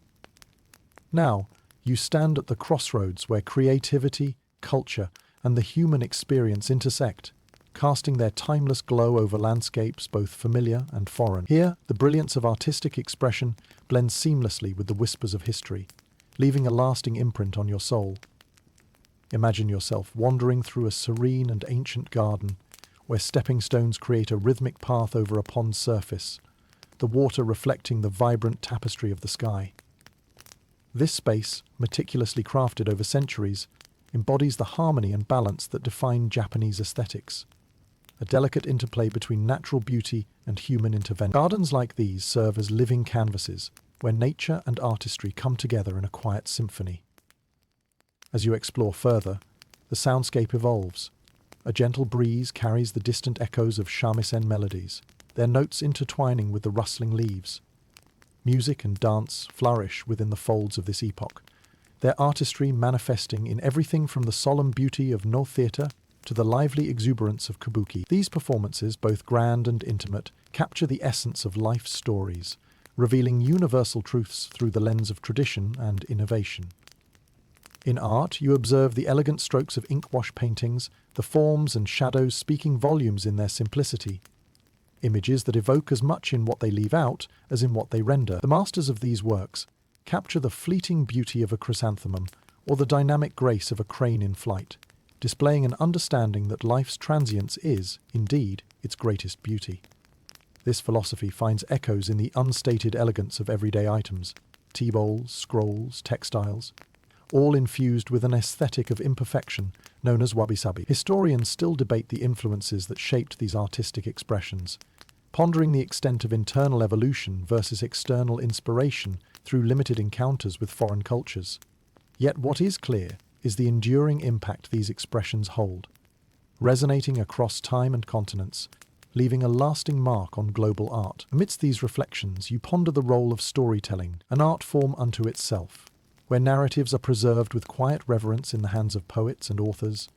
Now, you stand at the crossroads where creativity, culture, and the human experience intersect, casting their timeless glow over landscapes both familiar and foreign. Here, the brilliance of artistic expression blends seamlessly with the whispers of history, leaving a lasting imprint on your soul. Imagine yourself wandering through a serene and ancient garden, where stepping stones create a rhythmic path over a pond's surface, the water reflecting the vibrant tapestry of the sky. This space, meticulously crafted over centuries, embodies the harmony and balance that define Japanese aesthetics, a delicate interplay between natural beauty and human intervention. Gardens like these serve as living canvases, where nature and artistry come together in a quiet symphony. As you explore further, the soundscape evolves. A gentle breeze carries the distant echoes of shamisen melodies, their notes intertwining with the rustling leaves. Music and dance flourish within the folds of this epoch, their artistry manifesting in everything from the solemn beauty of Noh theatre to the lively exuberance of kabuki. These performances, both grand and intimate, capture the essence of life's stories, revealing universal truths through the lens of tradition and innovation. In art, you observe the elegant strokes of ink-wash paintings, the forms and shadows speaking volumes in their simplicity, images that evoke as much in what they leave out as in what they render. The masters of these works capture the fleeting beauty of a chrysanthemum or the dynamic grace of a crane in flight, displaying an understanding that life's transience is, indeed, its greatest beauty. This philosophy finds echoes in the unstated elegance of everyday items, tea bowls, scrolls, textiles, all infused with an aesthetic of imperfection known as wabi-sabi. Historians still debate the influences that shaped these artistic expressions, pondering the extent of internal evolution versus external inspiration through limited encounters with foreign cultures. Yet what is clear is the enduring impact these expressions hold, resonating across time and continents, leaving a lasting mark on global art. Amidst these reflections, you ponder the role of storytelling, an art form unto itself, where narratives are preserved with quiet reverence in the hands of poets and authors.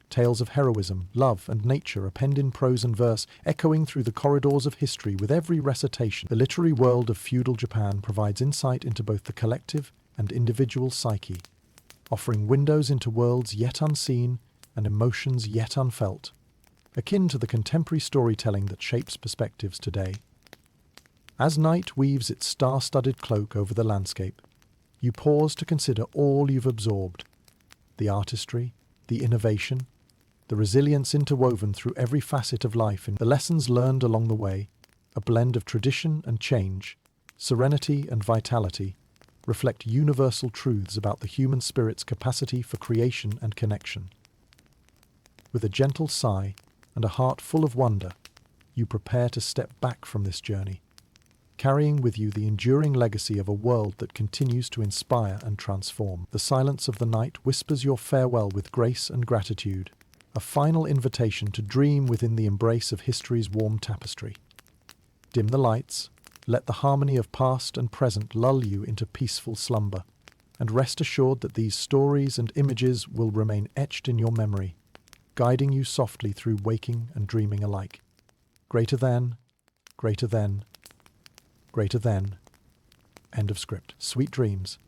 Tales of heroism, love, and nature are penned in prose and verse, echoing through the corridors of history with every recitation. The literary world of feudal Japan provides insight into both the collective and individual psyche, offering windows into worlds yet unseen and emotions yet unfelt, akin to the contemporary storytelling that shapes perspectives today. As night weaves its star-studded cloak over the landscape, you pause to consider all you've absorbed: the artistry, the innovation, the resilience interwoven through every facet of life, and the lessons learned along the way, a blend of tradition and change, serenity and vitality, reflect universal truths about the human spirit's capacity for creation and connection. With a gentle sigh and a heart full of wonder, you prepare to step back from this journey, carrying with you the enduring legacy of a world that continues to inspire and transform. The silence of the night whispers your farewell with grace and gratitude, a final invitation to dream within the embrace of history's warm tapestry. Dim the lights, let the harmony of past and present lull you into peaceful slumber, and rest assured that these stories and images will remain etched in your memory, guiding you softly through waking and dreaming alike. Greater than, greater than, greater than. End of script. Sweet dreams.